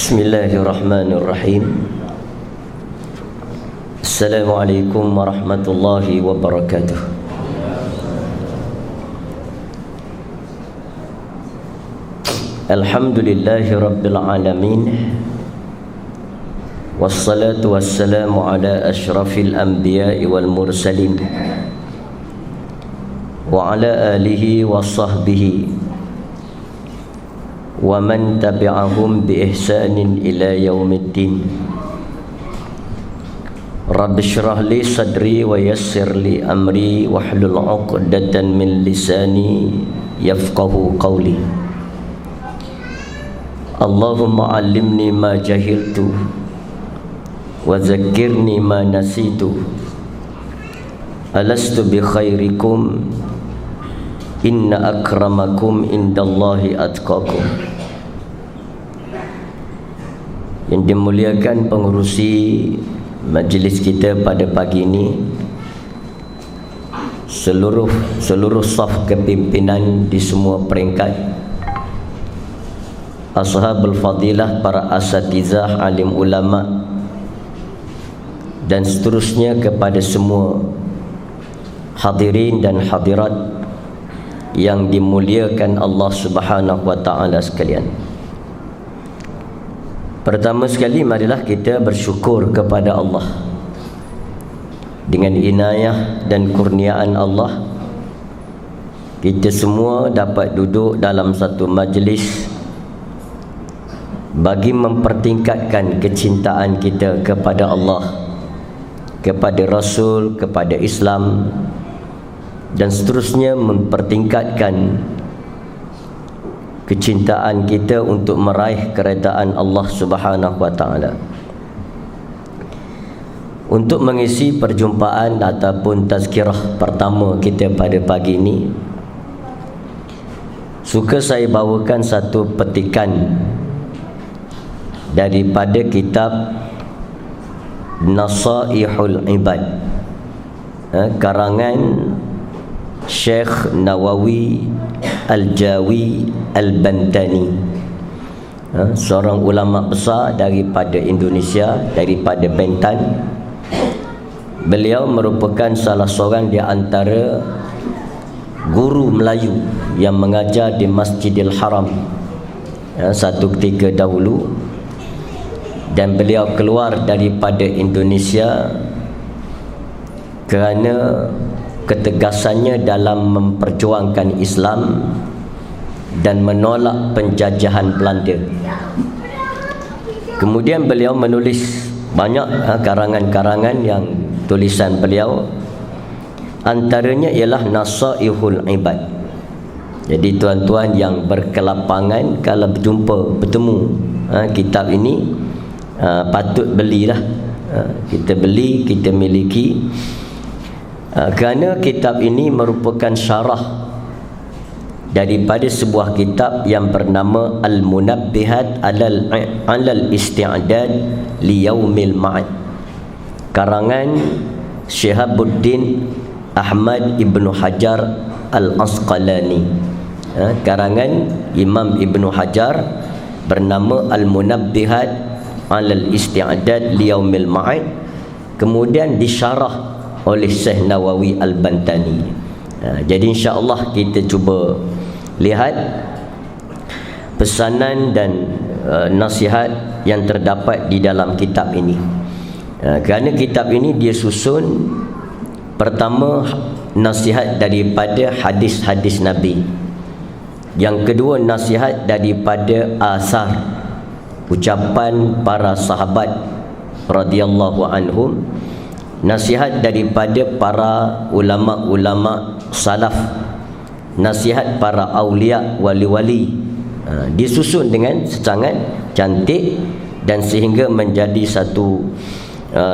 Bismillahirrahmanirrahim. Assalamualaikum warahmatullahi wabarakatuh. Alhamdulillahi rabbil alamin. Wassalatu wassalamu ala asyrafil anbiya'i wal mursalin wa ala alihi wa sahbihi wa man tabi'ahum bi ihsanin ila yaumiddin. Rabbi shrah li sadri wa yassir li amri wahlul 'uqdatan min lisani yafqahu qawli. Allahumma 'allimni ma jahiltu wa zakkirni ma nasitu. Alastu bi khairikum inna akramakum indallahi atqakum. Yang dimuliakan pengurusi majlis kita pada pagi ini, seluruh saf kepimpinan di semua peringkat, ashabul fadilah, para asatizah, alim ulama, dan seterusnya kepada semua hadirin dan hadirat yang dimuliakan Allah Subhanahu wa taala sekalian. Pertama sekali, marilah kita bersyukur kepada Allah. Dengan inayah dan kurniaan Allah, kita semua dapat duduk dalam satu majlis bagi mempertingkatkan kecintaan kita kepada Allah, kepada Rasul, kepada Islam, dan seterusnya mempertingkatkan kecintaan kita untuk meraih keredaan Allah Subhanahu wa taala. Untuk mengisi perjumpaan ataupun tazkirah pertama kita pada pagi ini, suka saya bawakan satu petikan daripada kitab Nasaihul Ibad, karangan Syekh Nawawi Al-Jawi Al-Bantani, seorang ulama besar daripada Indonesia, daripada Banten. Beliau merupakan salah seorang di antara guru Melayu yang mengajar di Masjidil Haram satu ketika dahulu, dan beliau keluar daripada Indonesia kerana ketegasannya dalam memperjuangkan Islam dan menolak penjajahan Belanda. Kemudian beliau menulis banyak karangan-karangan yang tulisan beliau, antaranya ialah Nasaihul Ibad. Jadi tuan-tuan yang berkelapangan, kalau bertemu kitab ini, patut belilah. Kita beli, kita miliki, kerana kitab ini merupakan syarah daripada sebuah kitab yang bernama Al-Munabbihat alal Isti'dad li Yaumil Ma'ad, karangan Syihabuddin Ahmad Ibnu Hajar Al-Asqalani. Karangan Imam Ibnu Hajar bernama Al-Munabbihat alal Isti'dad li Yaumil Ma'ad, kemudian disyarah oleh Syekh Nawawi Al-Bantani. Jadi insya-Allah kita cuba lihat pesanan dan nasihat yang terdapat di dalam kitab ini. Kerana kitab ini dia susun, pertama, nasihat daripada hadis-hadis Nabi. Yang kedua, nasihat daripada asar, ucapan para sahabat radhiyallahu anhum, nasihat daripada para ulama-ulama salaf, nasihat para awliya, wali-wali. Disusun dengan sangat cantik dan sehingga menjadi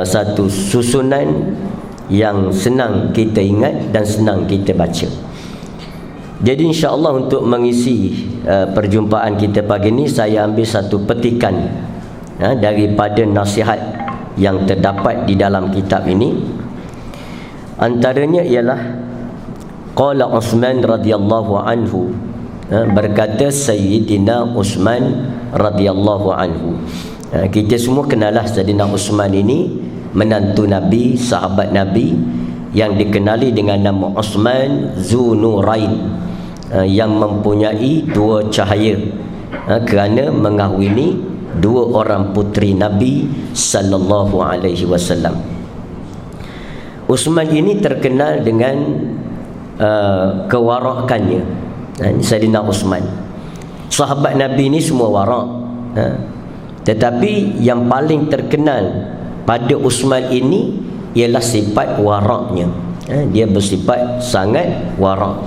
satu susunan yang senang kita ingat dan senang kita baca. Jadi insya-Allah untuk mengisi perjumpaan kita pagi ini, saya ambil satu petikan daripada nasihat yang terdapat di dalam kitab ini. Antaranya ialah qala Utsman radhiyallahu anhu Berkata Sayyidina Uthman radhiyallahu anhu. Kita semua kenallah Sayyidina Uthman ini, menantu Nabi, sahabat Nabi, yang dikenali dengan nama Uthman Zunurain, yang mempunyai dua cahaya, kerana mengahwini dua orang puteri Nabi sallallahu alaihi wasallam. Uthman ini terkenal dengan kewarakannya. Sayyidina Uthman, sahabat Nabi ini semua warak, tetapi yang paling terkenal pada Uthman ini ialah sifat waraknya. Dia bersifat sangat warak.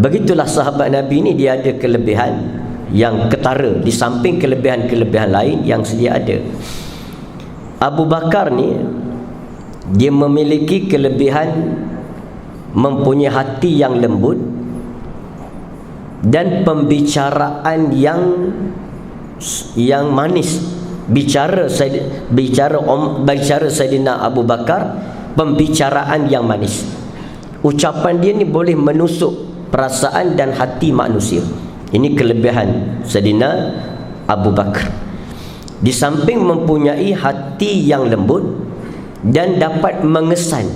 Begitulah sahabat Nabi ini, dia ada kelebihan yang ketara di samping kelebihan-kelebihan lain yang sedia ada. Abu Bakar ni, dia memiliki kelebihan mempunyai hati yang lembut dan pembicaraan yang manis. Bicara Sayyidina Abu Bakar, pembicaraan yang manis. Ucapan dia ni boleh menusuk perasaan dan hati manusia. Ini kelebihan Sayyidina Abu Bakar. Di samping mempunyai hati yang lembut dan dapat mengesan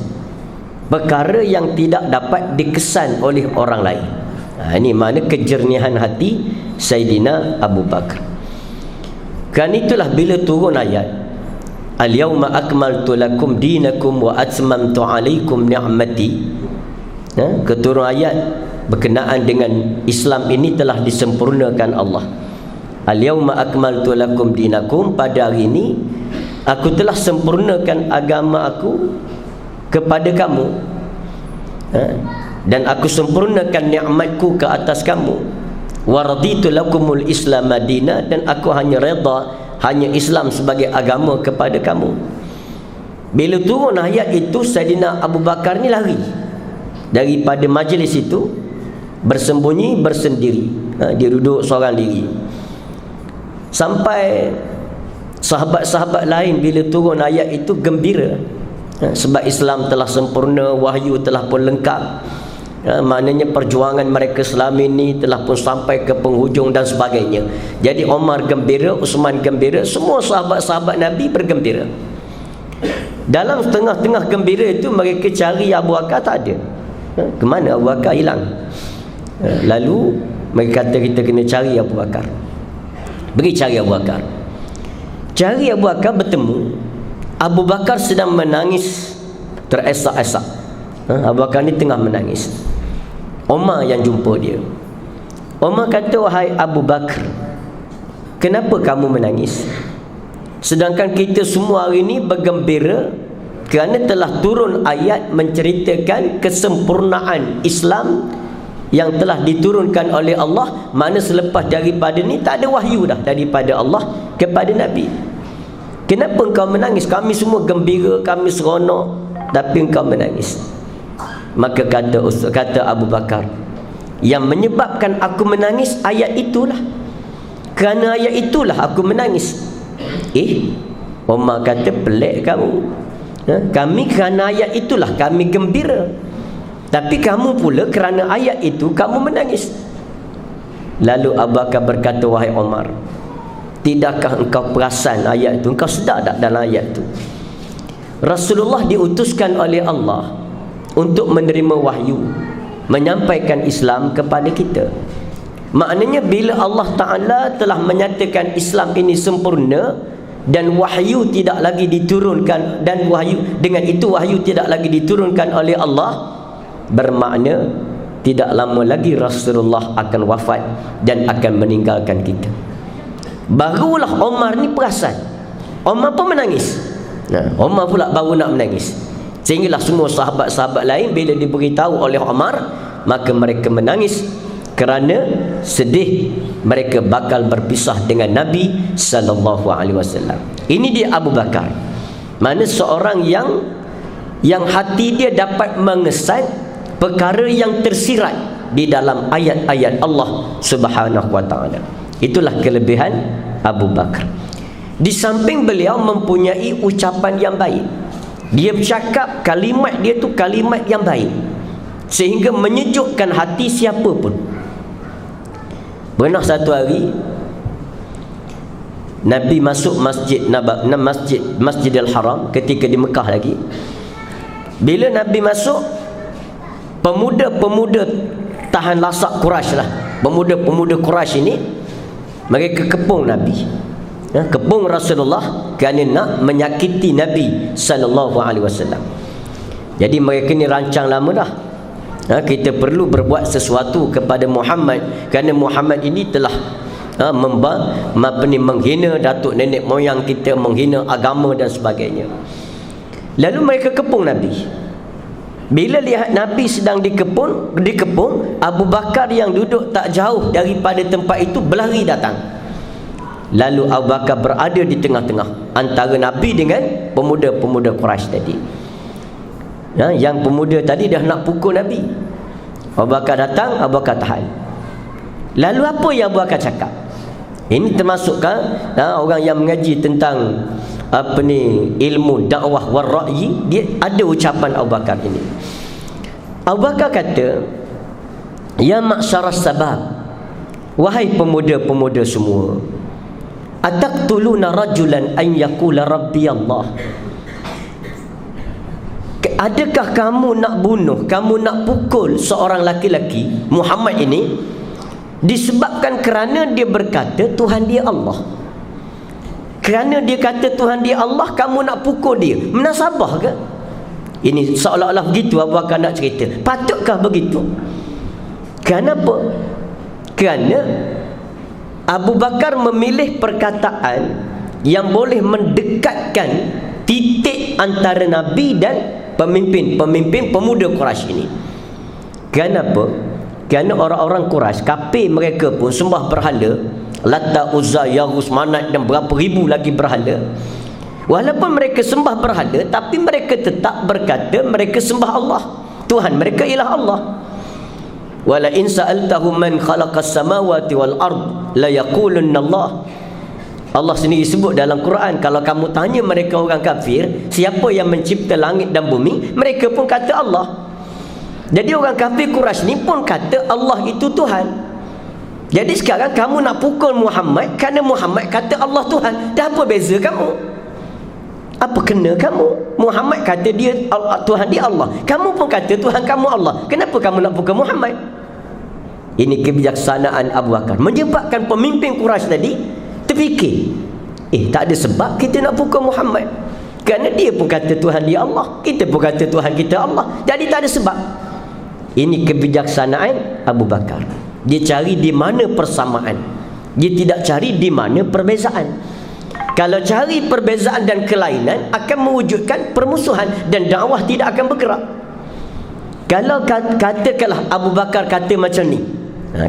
perkara yang tidak dapat dikesan oleh orang lain. Ini makna kejernihan hati Sayyidina Abu Bakar. Kan itulah bila turun ayat Al-yawma akmaltu lakum dinakum wa atmamtu alaikum ni'mati, keturun ayat berkenaan dengan Islam ini telah disempurnakan Allah. Al-yawma akmaltu lakum dinakum, pada hari ini aku telah sempurnakan agama aku kepada kamu, dan aku sempurnakan nikmatku ke atas kamu. Wa raditu lakumul Islam madina, dan aku hanya redha hanya Islam sebagai agama kepada kamu. Bila turun ayat itu, Sayyidina Abu Bakar ni lari daripada majlis itu, bersembunyi bersendiri. Dia duduk seorang diri. Sampai sahabat-sahabat lain bila turun ayat itu gembira, sebab Islam telah sempurna, wahyu telah pun lengkap. Maknanya perjuangan mereka selama ini telah pun sampai ke penghujung dan sebagainya. Jadi Omar gembira, Uthman gembira, semua sahabat-sahabat Nabi bergembira. Dalam tengah-tengah gembira itu, mereka cari Abu Bakar, tak ada. Kemana Abu Bakar? Hilang. Lalu mereka kata, kita kena cari Abu Bakar. Pergi cari Abu Bakar. Cari Abu Bakar, bertemu Abu Bakar sedang menangis teresak-esak. Abu Bakar ni tengah menangis. Omar yang jumpa dia. Omar kata, wahai Abu Bakar, kenapa kamu menangis? Sedangkan kita semua hari ini bergembira kerana telah turun ayat menceritakan kesempurnaan Islam yang telah diturunkan oleh Allah. Mana selepas daripada ni tak ada wahyu dah daripada Allah kepada Nabi. Kenapa engkau menangis? Kami semua gembira, kami seronok, tapi engkau menangis. Maka kata Abu Bakar, yang menyebabkan aku menangis ayat itulah. Kerana ayat itulah aku menangis. Omar kata, pelik kamu. Kami kerana ayat itulah kami gembira, tapi kamu pula kerana ayat itu kamu menangis. Lalu Abu Bakar berkata, wahai Omar, tidakkah engkau perasan ayat itu? Engkau sedar tak dalam ayat itu? Rasulullah diutuskan oleh Allah untuk menerima wahyu, menyampaikan Islam kepada kita. Maknanya bila Allah Ta'ala telah menyatakan Islam ini sempurna dan wahyu tidak lagi diturunkan, dan wahyu dengan itu wahyu tidak lagi diturunkan oleh Allah, bermakna tidak lama lagi Rasulullah akan wafat dan akan meninggalkan kita. Barulah Omar ni perasan. Omar pun menangis. Omar pula baru nak menangis. Sehinggalah semua sahabat-sahabat lain bila diberitahu oleh Omar, maka mereka menangis kerana sedih mereka bakal berpisah dengan Nabi sallallahu alaihi wasallam. Ini dia Abu Bakar. Mana seorang yang hati dia dapat mengesan perkara yang tersirat di dalam ayat-ayat Allah Subhanahu wa taala. Itulah kelebihan Abu Bakar. Di samping beliau mempunyai ucapan yang baik. Dia bercakap, kalimat dia tu kalimat yang baik, sehingga menyejukkan hati siapa pun. Pernah satu hari Nabi masuk Masjidil Haram ketika di Mekah lagi. Bila Nabi masuk, pemuda-pemuda tahan lasak Quraisy lah, pemuda-pemuda Quraisy ini mereka kepung Nabi, kepung Rasulullah kerana nak menyakiti Nabi sallallahu alaihi wasallam. Jadi mereka ni rancang lama dah. Kita perlu berbuat sesuatu kepada Muhammad kerana Muhammad ini telah menghina datuk nenek moyang kita, menghina agama dan sebagainya. Lalu mereka kepung Nabi. Bila lihat Nabi sedang dikepung, Abu Bakar yang duduk tak jauh daripada tempat itu berlari datang. Lalu Abu Bakar berada di tengah-tengah antara Nabi dengan pemuda-pemuda Quraisy tadi. Yang pemuda tadi dah nak pukul Nabi. Abu Bakar datang, Abu Bakar tahan. Lalu apa yang Abu Bakar cakap? Ini termasukkan orang yang mengaji tentang ilmu dakwah war ra'yi, dia ada ucapan Abu Bakar ini. Abu Bakar kata, ya ma'syaras sabab, wahai pemuda-pemuda semua, ataqtuluna rajulan an yaqula rabbi Allah. Adakah kamu nak bunuh, kamu nak pukul seorang laki-laki Muhammad ini disebabkan kerana dia berkata Tuhan dia Allah? Kerana dia kata Tuhan dia Allah, kamu nak pukul dia? Menasabah ke? Ini seolah-olah begitu Abu Bakar nak cerita. Patutkah begitu? Kenapa? Kerana Abu Bakar memilih perkataan yang boleh mendekatkan titik antara Nabi dan pemimpin pemuda Quraisy ini. Kenapa? Kerana orang-orang Quraisy, kafir mereka pun sembah berhala, Lata, Uzza, Yaghus, Manat dan berapa ribu lagi berhala. Walaupun mereka sembah berhala, tapi mereka tetap berkata mereka sembah Allah. Tuhan mereka ialah Allah. Wala in sa'altahum man khalaqas samawati wal ard la yaqulunna Allah. Allah sendiri sebut dalam Quran, kalau kamu tanya mereka orang kafir, siapa yang mencipta langit dan bumi, mereka pun kata Allah. Jadi orang kafir Quraisy ni pun kata Allah itu Tuhan. Jadi sekarang kamu nak pukul Muhammad kerana Muhammad kata Allah Tuhan. Dah apa beza kamu? Apa kena kamu? Muhammad kata dia Tuhan dia Allah, kamu pun kata Tuhan kamu Allah. Kenapa kamu nak pukul Muhammad? Ini kebijaksanaan Abu Bakar menyebabkan pemimpin Quraisy tadi terfikir, tak ada sebab kita nak pukul Muhammad, kerana dia pun kata Tuhan dia Allah, kita pun kata Tuhan kita Allah. Jadi tak ada sebab. Ini kebijaksanaan Abu Bakar. Dia cari di mana persamaan, dia tidak cari di mana perbezaan. Kalau cari perbezaan dan kelainan akan mewujudkan permusuhan dan dakwah tidak akan bergerak. Kalau katakanlah Abu Bakar kata macam ni,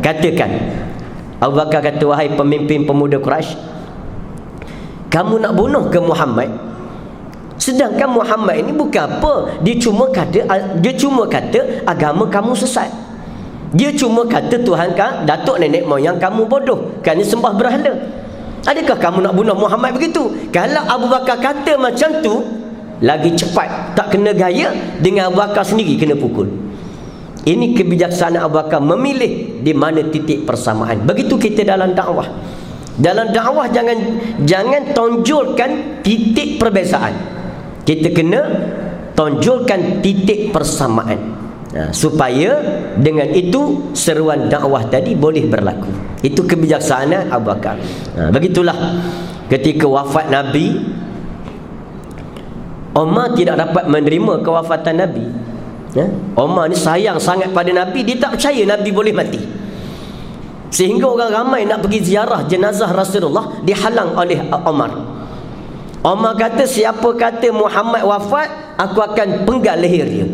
katakan Abu Bakar kata, wahai pemimpin pemuda Quraisy, kamu nak bunuh ke Muhammad? Sedangkan Muhammad ini bukan apa, dia cuma kata agama kamu sesat. Dia cuma kata Tuhan datuk nenek moyang kamu bodoh kerana sembah berhala. Adakah kamu nak bunuh Muhammad begitu? Kalau Abu Bakar kata macam tu, lagi cepat, tak kena gaya, dengan Abu Bakar sendiri kena pukul. Ini kebijaksanaan Abu Bakar memilih di mana titik persamaan. Begitu kita dalam dakwah. Dalam dakwah jangan tonjolkan titik perbezaan. Kita kena tonjolkan titik persamaan. Supaya dengan itu seruan dakwah tadi boleh berlaku. Itu kebijaksanaan Abu Bakar. Begitulah ketika wafat Nabi, Umar tidak dapat menerima kewafatan Nabi. Umar ni sayang sangat pada Nabi, dia tak percaya Nabi boleh mati, sehingga orang ramai nak pergi ziarah jenazah Rasulullah dihalang oleh Umar. Umar kata, siapa kata Muhammad wafat, aku akan penggal leher dia.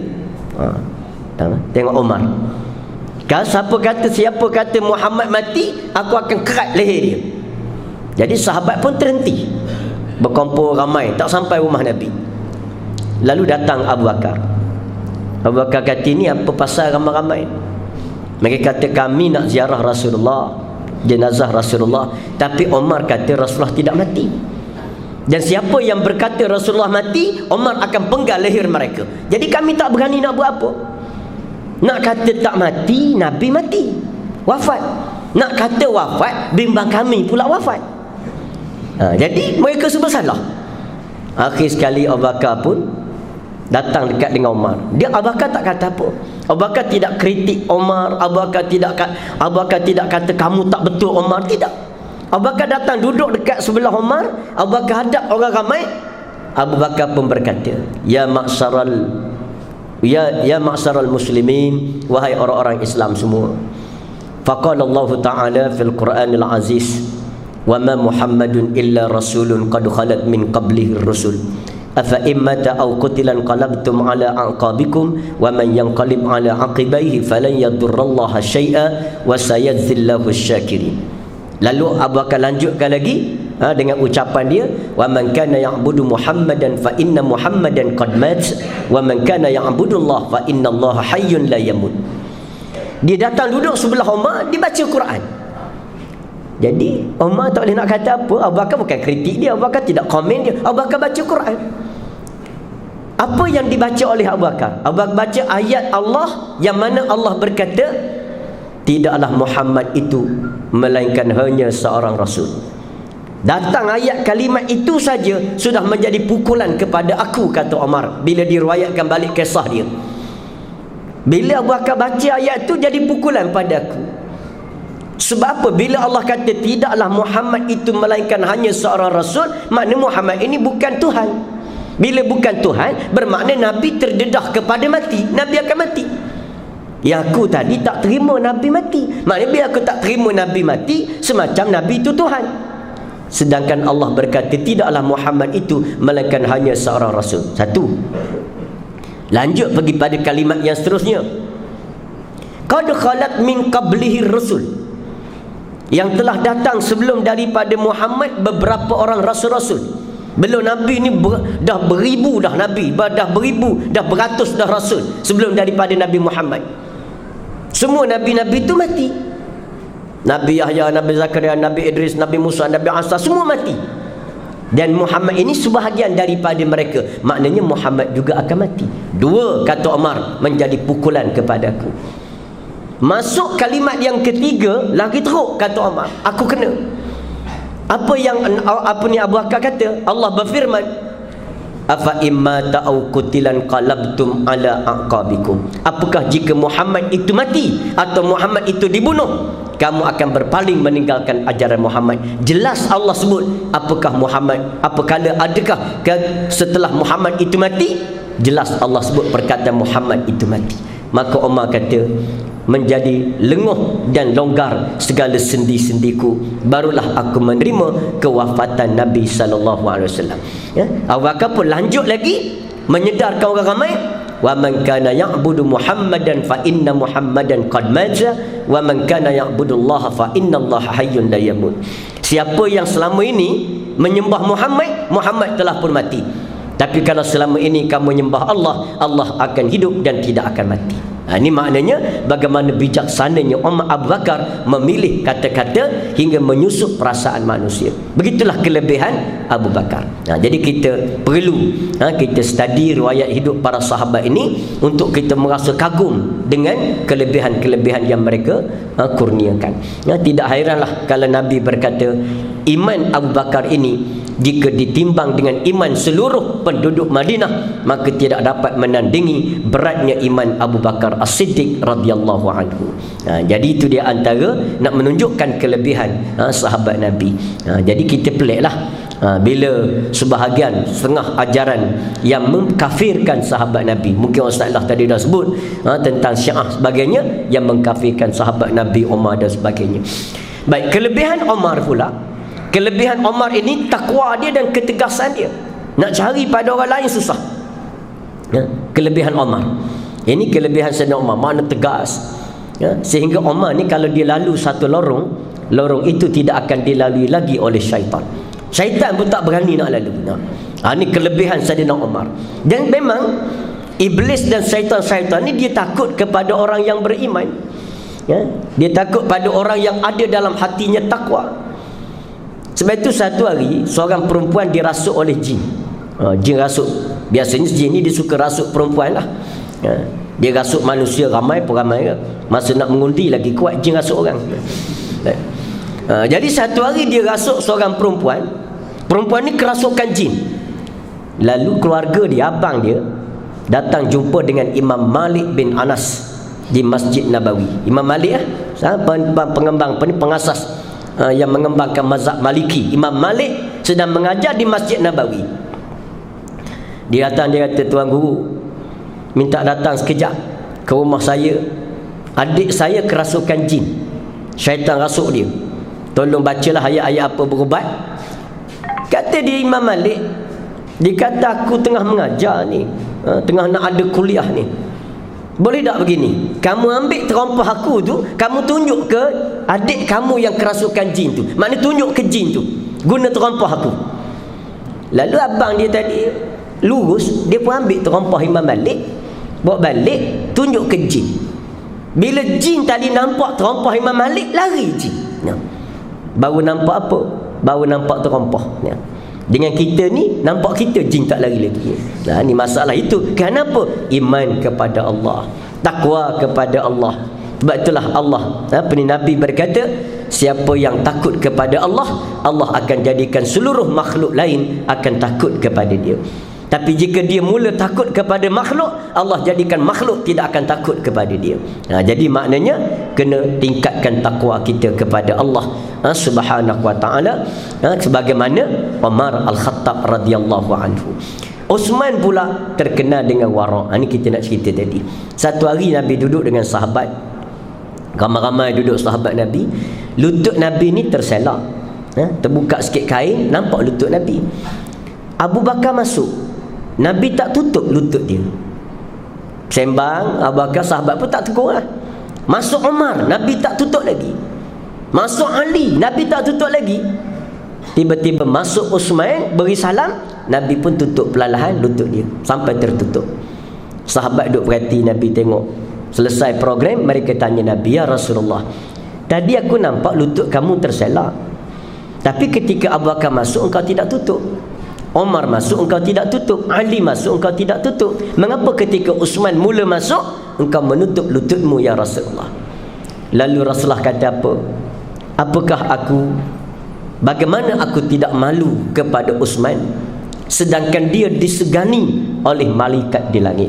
Tengok Umar. Kalau siapa kata Muhammad mati, aku akan kerat leher dia. Jadi sahabat pun terhenti, berkumpul ramai, tak sampai rumah Nabi. Lalu datang Abu Bakar. Abu Bakar kata, ini apa pasal ramai-ramai? Mereka kata, kami nak ziarah Rasulullah, jenazah Rasulullah, tapi Umar kata Rasulullah tidak mati. Dan siapa yang berkata Rasulullah mati, Umar akan penggal leher mereka. Jadi kami tak berani nak buat apa. Nak kata tak mati, Nabi mati, wafat. Nak kata wafat, bimbang kami pula wafat. Jadi mereka semua salah. Akhir sekali Abu Bakar pun datang dekat dengan Umar. Abu Bakar tak kata apa. Abu Bakar tidak kritik Umar. Abu Bakar tidak kata kamu tak betul Umar. Tidak. Abu Bakar datang duduk dekat sebelah Umar. Abu Bakar hadap orang ramai. Abu Bakar pun berkata, Ya ma'saral muslimin, wahai orang-orang Islam semua. Faqala Allah Ta'ala fil Qur'anil Aziz, wa ma Muhammadun illa rasulun qad khalat min qablihi ar-rusul. Afa immata aw qutilan qalabtum ala aqabikum wa man yanqalib ala aqibaihi falan yadurrallaha syai'a wa sayajzillahu asy-syakirin. Lalu Abu Bakar lanjutkan lagi dengan ucapan dia, wa man kana ya'budu Muhammadan fa inna Muhammadan qad mat wa man kana ya'budu Allah fa inna Allah hayyun la yamut. Dia datang duduk sebelah Umar, dia baca Quran. Jadi Umar tak boleh nak kata apa. Abu Bakar bukan kritik dia, Abu Bakar tidak komen dia. Abu Bakar baca Quran. Apa yang dibaca oleh Abu Bakar? Abu Bakar baca ayat Allah yang mana Allah berkata, tidaklah Muhammad itu melainkan hanya seorang rasul. Datang ayat kalimat itu saja sudah menjadi pukulan kepada aku, kata Umar bila diriwayatkan balik kisah dia. Bila Abu Bakar baca ayat itu, jadi pukulan pada aku. Sebab apa? Bila Allah kata tidaklah Muhammad itu melainkan hanya seorang rasul, makna Muhammad ini bukan Tuhan. Bila bukan Tuhan, bermakna Nabi terdedah kepada mati. Nabi akan mati. Yang aku tadi tak terima Nabi mati. Maknanya bila aku tak terima Nabi mati, semacam Nabi itu Tuhan. Sedangkan Allah berkata tidaklah Muhammad itu melainkan hanya seorang rasul. Satu. Lanjut pergi pada kalimat yang seterusnya. Qad khalat min qablihi rasul. Yang telah datang sebelum daripada Muhammad beberapa orang rasul-rasul. Belum Nabi ni dah beribu dah Nabi, dah beribu, dah beratus dah rasul sebelum daripada Nabi Muhammad. Semua Nabi-Nabi itu mati. Nabi Yahya, Nabi Zakaria, Nabi Idris, Nabi Musa, Nabi Isa, semua mati. Dan Muhammad ini sebahagian daripada mereka. Maknanya Muhammad juga akan mati. Dua, kata Umar, menjadi pukulan kepada aku. Masuk kalimat yang ketiga, lagi teruk, kata Umar, aku kena. Apa ni Abu Bakar kata? Allah berfirman, afa imma ta'au qutilan qalabtum ala aqabikum. Apakah jika Muhammad itu mati atau Muhammad itu dibunuh, kamu akan berpaling meninggalkan ajaran Muhammad? Jelas Allah sebut, adakah setelah Muhammad itu mati? Jelas Allah sebut perkataan Muhammad itu mati. Maka Umar kata, menjadi lenguh dan longgar segala sendi-sendiku, barulah aku menerima kewafatan Nabi SAW. Ya? Abu Bakar pun lanjut lagi menyedarkan orang ramai, wa man kana ya'budu Muhammadan fa inna Muhammadan qad mata wa man kana ya'budu Allah fa inna Allah hayyun la yamut. Siapa yang selama ini menyembah Muhammad, Muhammad telah pun mati. Tapi kalau selama ini kamu menyembah Allah, Allah akan hidup dan tidak akan mati. Ini maknanya bagaimana bijaksananya Umar Abu Bakar memilih kata-kata hingga menyusup perasaan manusia. Begitulah kelebihan Abu Bakar. Jadi kita perlu kita study riwayat hidup para sahabat ini untuk kita merasa kagum dengan kelebihan-kelebihan yang mereka kurniakan. Tidak hairanlah kalau Nabi berkata, iman Abu Bakar ini jika ditimbang dengan iman seluruh penduduk Madinah, maka tidak dapat menandingi beratnya iman Abu Bakar As-Siddiq radhiyallahu anhu. Jadi itu dia antara nak menunjukkan kelebihan sahabat Nabi. Jadi kita peliklah bila sebahagian setengah ajaran yang mengkafirkan sahabat Nabi. Mungkin Ustaz Allah tadi dah sebut tentang Syiah sebagainya yang mengkafirkan sahabat Nabi, Umar dan sebagainya. Baik, kelebihan Umar pula. Kelebihan Umar ini takwa dia dan ketegasan dia. Nak cari pada orang lain susah. Kelebihan Umar. Ini kelebihan Sayyidina Umar, mana tegas. Sehingga Umar ni kalau dia lalu satu lorong itu tidak akan dilalui lagi oleh syaitan. Syaitan pun tak berani nak lalu. Ini kelebihan Sayyidina Umar. Dan memang iblis dan syaitan-syaitan ni dia takut kepada orang yang beriman. Dia takut pada orang yang ada dalam hatinya takwa. Sebab itu satu hari seorang perempuan dirasuk oleh jin. Jin rasuk. Biasanya jin ni dia suka rasuk perempuan lah. Dia rasuk manusia ramai. Masa nak mengundi lagi kuat jin rasuk orang. Jadi satu hari dia rasuk seorang perempuan. Perempuan ni kerasukan jin. Lalu keluarga dia, abang dia, datang jumpa dengan Imam Malik bin Anas di Masjid Nabawi. Imam Malik pengembang, pengasas yang mengembangkan mazhab Maliki. Imam Malik sedang mengajar di Masjid Nabawi. Dia datang, dia kata, tuan guru, minta datang sekejap ke rumah saya. Adik saya kerasukan jin. Syaitan rasuk dia. Tolong bacalah ayat-ayat apa berubat. Kata dia Imam Malik, dia kata aku tengah mengajar ni, tengah nak ada kuliah ni. Boleh tak begini? Kamu ambil terompah aku tu, kamu tunjuk ke adik kamu yang kerasukan jin tu. Maknanya tunjuk ke jin tu, guna terompah aku. Lalu abang dia tadi lurus, dia pun ambil terompah Imam Malik, bawa balik, tunjuk ke jin. Bila jin tadi nampak terompah Imam Malik, lari jin. Baru nampak apa? Baru nampak terompah. Dengan kita ni, nampak kita, jin tak lari lagi. Nah, ni masalah itu. Kenapa? Iman kepada Allah, takwa kepada Allah. Sebab itulah Allah, Nabi berkata, siapa yang takut kepada Allah, Allah akan jadikan seluruh makhluk lain akan takut kepada dia. Tapi jika dia mula takut kepada makhluk, Allah jadikan makhluk tidak akan takut kepada dia. Jadi maknanya kena tingkatkan takwa kita kepada Allah Subhanahu wa ta'ala, sebagaimana Umar Al-Khattab radhiyallahu anhu. Uthman pula terkenal dengan wara'. Ini kita nak cerita tadi. Satu hari Nabi duduk dengan sahabat, ramai-ramai duduk sahabat Nabi. Lutut Nabi ni terselak, terbuka sikit kain, nampak lutut Nabi. Abu Bakar masuk, Nabi tak tutup lutut dia. Sembang, Abu Bakar sahabat pun tak tegur lah. Masuk Umar, Nabi tak tutup lagi. Masuk Ali, Nabi tak tutup lagi. Tiba-tiba masuk Uthman, beri salam, Nabi pun tutup perlahan lutut dia sampai tertutup. Sahabat duduk perhati, Nabi tengok. Selesai program, mereka tanya Nabi, ya Rasulullah, tadi aku nampak lutut kamu terselak, tapi ketika Abu Bakar masuk engkau tidak tutup. Umar masuk engkau tidak tutup. Ali masuk engkau tidak tutup. Mengapa ketika Uthman mula masuk engkau menutup lututmu ya Rasulullah? Lalu Rasulullah kata apa? Bagaimana aku tidak malu kepada Uthman, sedangkan dia disegani oleh malaikat di langit?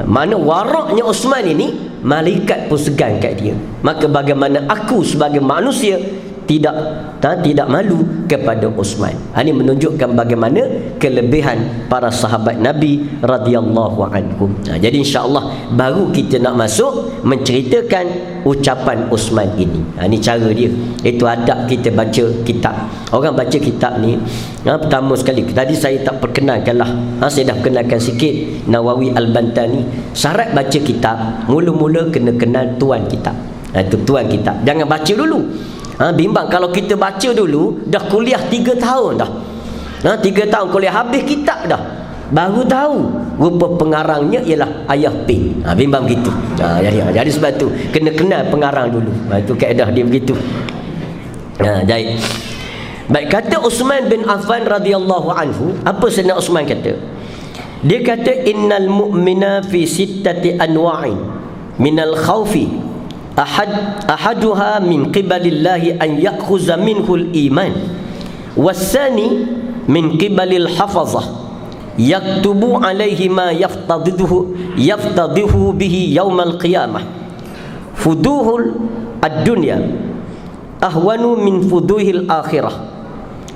Mana waraknya Uthman ini, malaikat pun segan kat dia. Maka bagaimana aku sebagai manusia tidak malu kepada Uthman. Ini menunjukkan bagaimana kelebihan para sahabat Nabi radhiyallahu anhum. Jadi insya-Allah baru kita nak masuk menceritakan ucapan Uthman ini. Ini cara dia. Itu adab kita baca kitab. Orang baca kitab ni, pertama sekali tadi saya tak perkenalkanlah. Saya dah perkenalkan sikit Nawawi Al-Bantani. Syarat baca kitab, mula-mula kena kenal tuan kitab. Itu tuan kitab. Jangan baca dulu. Bimbang kalau kita baca dulu, dah kuliah 3 tahun dah. 3 tahun kuliah, habis kitab dah, baru tahu rupa pengarangnya ialah Ayah P. Bimbang gitu. Jadi sebab tu kena kenal pengarang dulu. Itu kaedah dia begitu. Baik, kata Uthman bin Affan radhiyallahu anhu, apa sebenarnya Uthman kata? Dia kata innal mu'mina fi sittati anwa'in minal khawfi ahaduha min qibalillahi an ya'khuza minhul iman, wasani min qibalil hafazah yaktubu alaihi ma yaftadihu bihi yaumal qiyamah. Fuduhul ad-dunya ahwanu min fuduhil akhirah.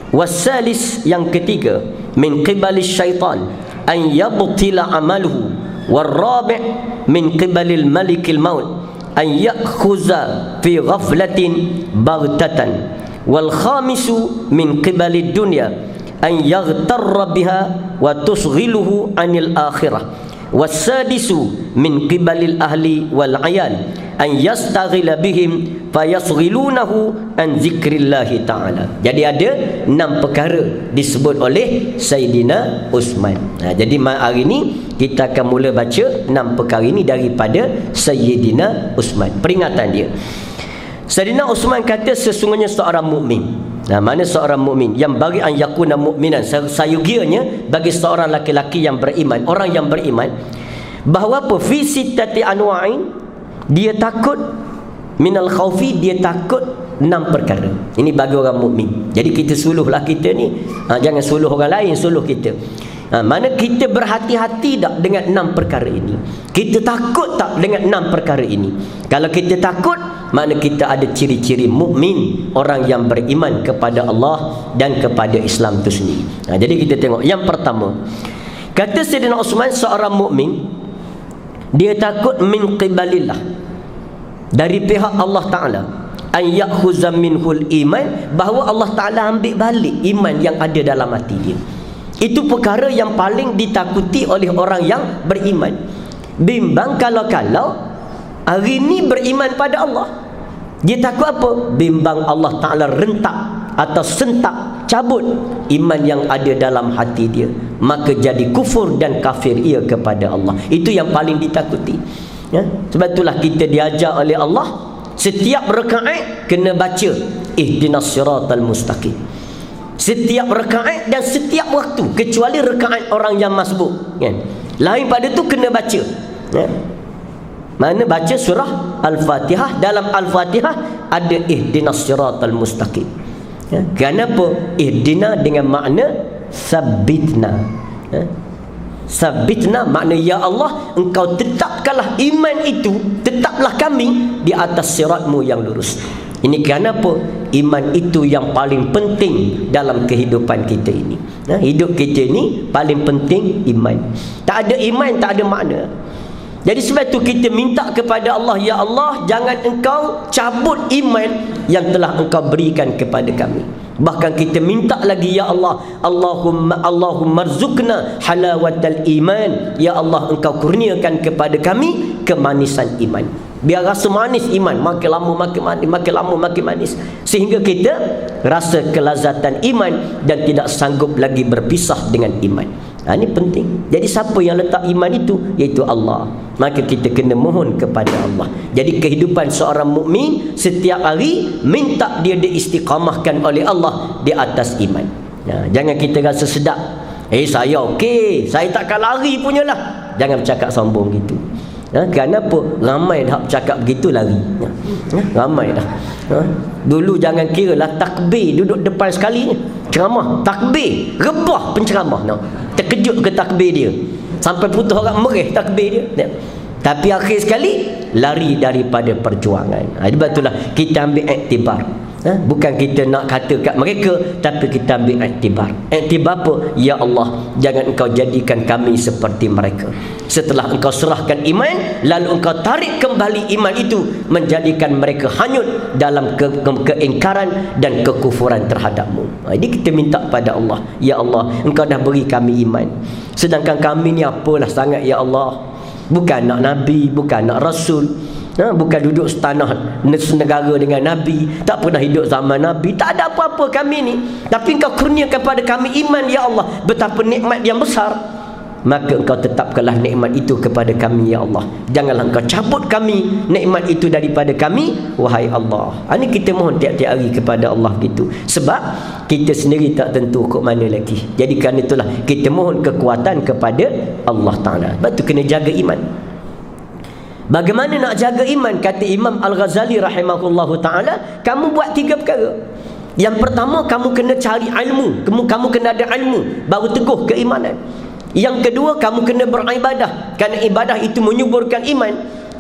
Wasalis, yang ketiga, min qibalis syaitan an yabtila amaluhu. Warrabi' min qibalil malikil maut an ya'khuza fi ghaflatin baghtatan. Wal khamisu min qibalid dunya an yaghtarra biha wa tusghiluhu anil akhirah. Wasadisu min qibalil ahli wal ayal an yastaghila bihim fayasghilunahu an zikrillahi ta'ala. Jadi ada 6 perkara disebut oleh Sayyidina Uthman. Jadi hari ini kita akan mula baca 6 perkara ini daripada Sayyidina Uthman. Peringatan dia. Sayyidina Uthman kata sesungguhnya seorang mukmin. Mana seorang mukmin yang bagi an yakuna mukminan, sayugianya bagi seorang laki-laki yang beriman, orang yang beriman, bahawa apa? Fi sittati anwa'in, dia takut Minal khaufi, dia takut 6 perkara. Ini bagi orang mukmin. Jadi kita suluhlah kita ni. Jangan suluh orang lain, suluh kita. Mana kita berhati-hati tak dengan 6 perkara ini? Kita takut tak dengan 6 perkara ini? Kalau kita takut, mana kita ada ciri-ciri mukmin, orang yang beriman kepada Allah dan kepada Islam itu sendiri. Jadi kita tengok yang pertama. Kata Sayyidina Uthman, seorang mukmin dia takut min qibalillah, dari pihak Allah Ta'ala, an ya'khuza minhul iman, bahawa Allah Ta'ala ambil balik iman yang ada dalam hati dia. Itu perkara yang paling ditakuti oleh orang yang beriman. Bimbang kalau hari ni beriman pada Allah, dia takut apa? Bimbang Allah Ta'ala rentak atau sentak, cabut iman yang ada dalam hati dia, maka jadi kufur dan kafir ia kepada Allah. Itu yang paling ditakuti. Sebab itulah kita diajar oleh Allah, setiap rakaat kena baca ihdinas siratal mustaqim. Setiap rakaat dan setiap waktu, kecuali rakaat orang yang masbuk, kan? Lain pada tu kena baca. Mana baca surah Al-Fatihah. Dalam Al-Fatihah ada ihdinas siratal mustaqim. Kenapa? Ihdina dengan makna sabbitna. Sabitna makna ya Allah, engkau tetapkanlah iman itu, tetaplah kami di atas siratmu yang lurus. Ini kenapa? Iman itu yang paling penting dalam kehidupan kita ini. Hidup kita ini paling penting iman. Tak ada iman, tak ada makna. Jadi sebab itu kita minta kepada Allah, ya Allah, jangan engkau cabut iman yang telah engkau berikan kepada kami. Bahkan kita minta lagi, ya Allah, Allahumma rzuqna halawatal iman. Ya Allah, engkau kurniakan kepada kami kemanisan iman. Biar rasa manis iman, makin lama makin manis, makin lama makin manis, sehingga kita rasa kelazatan iman dan tidak sanggup lagi berpisah dengan iman. Ini penting. Jadi siapa yang letak iman itu? Iaitu Allah. Maka kita kena mohon kepada Allah. Jadi kehidupan seorang mukmin setiap hari minta dia diistiqamahkan oleh Allah di atas iman. Jangan kita rasa sedap. Saya okey, saya takkan lari punyalah. Jangan bercakap sombong gitu. Kenapa? Ramai dah cakap begitu lari. Ramai dah. Dulu jangan kira lah takbir duduk depan sekali ceramah, takbir rebah penceramah, terkejut ke takbir dia, sampai putus orang mereh takbir dia. Tapi akhir sekali lari daripada perjuangan. Sebab itulah kita ambil iktibar. Bukan kita nak kata kat mereka, tapi kita ambil iktibar. Iktibar apa? Ya Allah, jangan engkau jadikan kami seperti mereka. Setelah engkau serahkan iman, lalu engkau tarik kembali iman itu, menjadikan mereka hanyut dalam keingkaran dan kekufuran terhadapmu. Jadi kita minta pada Allah, ya Allah, engkau dah beri kami iman, sedangkan kami ni apalah sangat ya Allah. Bukan nak Nabi, bukan nak Rasul, bukan duduk setanah senegara dengan Nabi, tak pernah hidup zaman Nabi, tak ada apa-apa kami ni, tapi engkau kurniakan kepada kami iman ya Allah. Betapa nikmat yang besar. Maka engkau tetapkanlah nikmat itu kepada kami ya Allah. Janganlah engkau cabut kami nikmat itu daripada kami, wahai Allah. Ini kita mohon tiap-tiap hari kepada Allah gitu. Sebab kita sendiri tak tentu kok mana lagi. Jadi kerana itulah kita mohon kekuatan kepada Allah Ta'ala. Sebab tu kena jaga iman. Bagaimana nak jaga iman? Kata Imam Al-Ghazali rahimahullahu ta'ala, kamu buat 3 perkara. Yang pertama, kamu kena cari ilmu. Kamu kena ada ilmu, baru teguh keimanan. Yang kedua, kamu kena beribadah, kerana ibadah itu menyuburkan iman.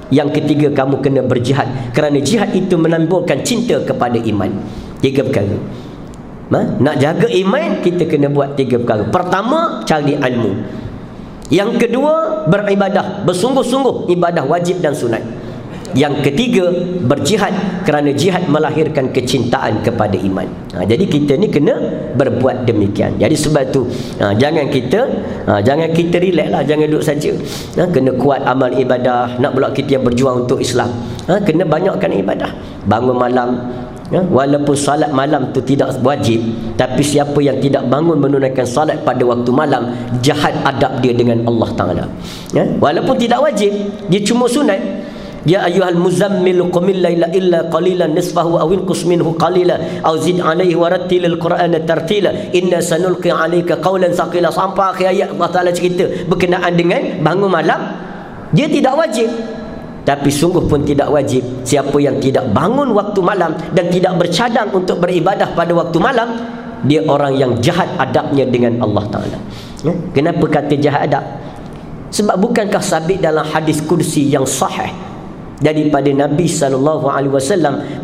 Yang ketiga, kamu kena berjihad, kerana jihad itu menambahkan cinta kepada iman. 3 perkara. Nak jaga iman, kita kena buat 3 perkara. Pertama, cari ilmu. Yang kedua, beribadah, bersungguh-sungguh ibadah wajib dan sunat. Yang ketiga, berjihad, kerana jihad melahirkan kecintaan kepada iman. Jadi kita ni kena berbuat demikian. Jadi sebab tu jangan kita relax lah, jangan duduk saja. Kena kuat amal ibadah. Nak pula kita yang berjuang untuk Islam, kena banyakkan ibadah. Bangun malam, walaupun salat malam tu tidak wajib, tapi siapa yang tidak bangun menunaikan salat pada waktu malam, jahat adab dia dengan Allah Ta'ala. Walaupun tidak wajib, dia cuma sunat. Ya ayyuhal muzammil qumil laila illa qalilan nisfahu aw inqus minhu qalila aw zid alaihi warattilil qur'ana tartila inna sanulqi alayka qawlan thaqila. Sampai akhir ayat Allah Ta'ala cerita berkenaan dengan bangun malam. Dia tidak wajib, Tapi sungguh pun tidak wajib siapa yang tidak bangun waktu malam dan tidak bercadang untuk beribadah pada waktu malam, dia orang yang jahat adabnya dengan Allah Ta'ala. Kenapa kata jahat adab? Sebab bukankah sabit dalam hadis kursi yang sahih daripada Nabi SAW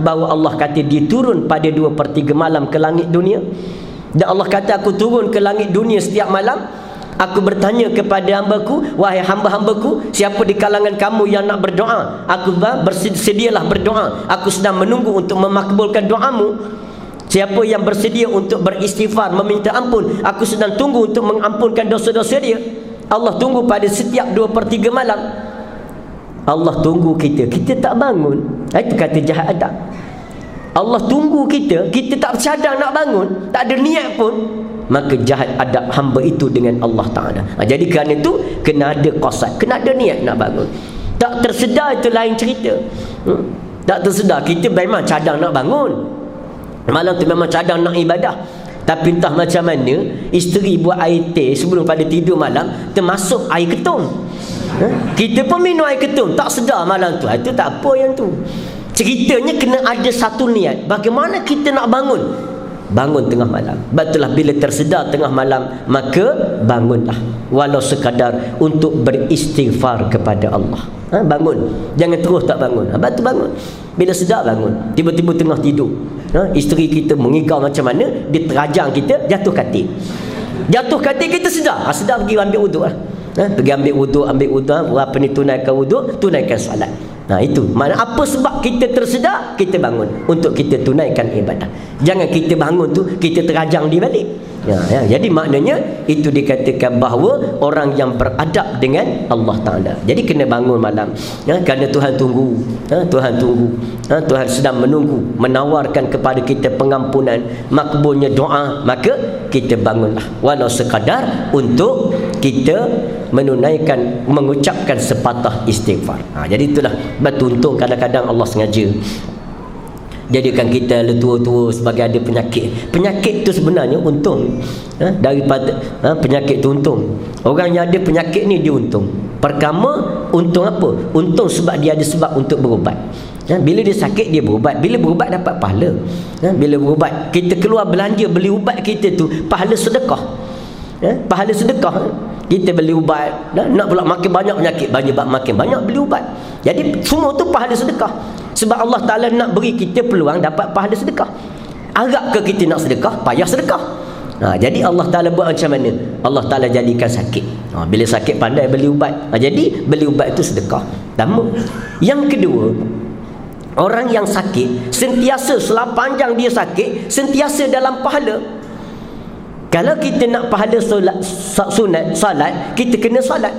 bahawa Allah kata dia turun pada 2/3 malam ke langit dunia, dan Allah kata aku turun ke langit dunia setiap malam, aku bertanya kepada hamba-Ku, wahai hamba-hamba-Ku, siapa di kalangan kamu yang nak berdoa? Aku bersedialah berdoa, aku sedang menunggu untuk memakbulkan doamu. Siapa yang bersedia untuk beristighfar, meminta ampun, aku sedang tunggu untuk mengampunkan dosa-dosa dia. Allah tunggu pada setiap 2/3 malam. Allah tunggu kita, kita tak bangun. Itu kata jahat adab. Allah tunggu kita, kita tak bercadang nak bangun, tak ada niat pun, maka jahat adab hamba itu dengan Allah Ta'ala. Jadi kerana itu kena ada qasad, kena ada niat nak bangun. Tak tersedar itu lain cerita. Tak tersedar, kita memang cadang nak bangun, malam tu memang cadang nak ibadah, tapi entah macam mana isteri buat air teh sebelum pada tidur malam, termasuk air ketum. Kita pun minum air ketum, tak sedar malam tu. Itu tak apa yang tu. Ceritanya kena ada satu niat. Bagaimana kita nak bangun? Bangun tengah malam. Betullah bila tersedar tengah malam, maka bangunlah, walau sekadar untuk beristighfar kepada Allah. Bangun. Jangan terus tak bangun. Betul bangun. Bila sedar bangun. Tiba-tiba tengah tidur, isteri kita mengigau macam mana, dia terajang kita, jatuh katil. Jatuh katil kita sedar. Sedar pergi ambil wuduk lah. Pergi ambil wuduk, apa ni, tunaikan wuduk, tunaikan solat. Itu mana apa sebab kita tersedar, kita bangun untuk kita tunaikan ibadah. Jangan kita bangun tu kita terajang di balik. Jadi maknanya itu dikatakan bahawa orang yang beradab dengan Allah Ta'ala. Jadi kena bangun malam, kerana Tuhan tunggu. Tuhan tunggu. Tuhan sedang menunggu, menawarkan kepada kita pengampunan, makbulnya doa. Maka kita bangunlah, walau sekadar untuk kita menunaikan, mengucapkan sepatah istighfar. Jadi itulah beruntung kadang-kadang Allah sengaja jadikan kita tua-tua sebagai ada penyakit. Penyakit tu sebenarnya untung. Daripada penyakit tu untung. Orang yang ada penyakit ni dia untung. Pertama, untung apa? Untung sebab dia ada sebab untuk berubat. Bila dia sakit dia berubat. Bila berubat dapat pahala. Bila berubat kita keluar belanja beli ubat kita tu, pahala sedekah. Pahala sedekah. Kita beli ubat, nak pula makin banyak penyakit, makin banyak beli ubat. Jadi semua tu pahala sedekah. Sebab Allah Ta'ala nak beri kita peluang dapat pahala sedekah. Harap ke kita nak sedekah, payah sedekah. Jadi Allah Ta'ala buat macam mana? Allah Ta'ala jadikan sakit. Bila sakit pandai beli ubat. Jadi beli ubat itu sedekah. Pertama. Yang kedua, orang yang sakit sentiasa, sepanjang dia sakit, sentiasa dalam pahala. Kalau kita nak pahala sunat, salat, kita kena salat.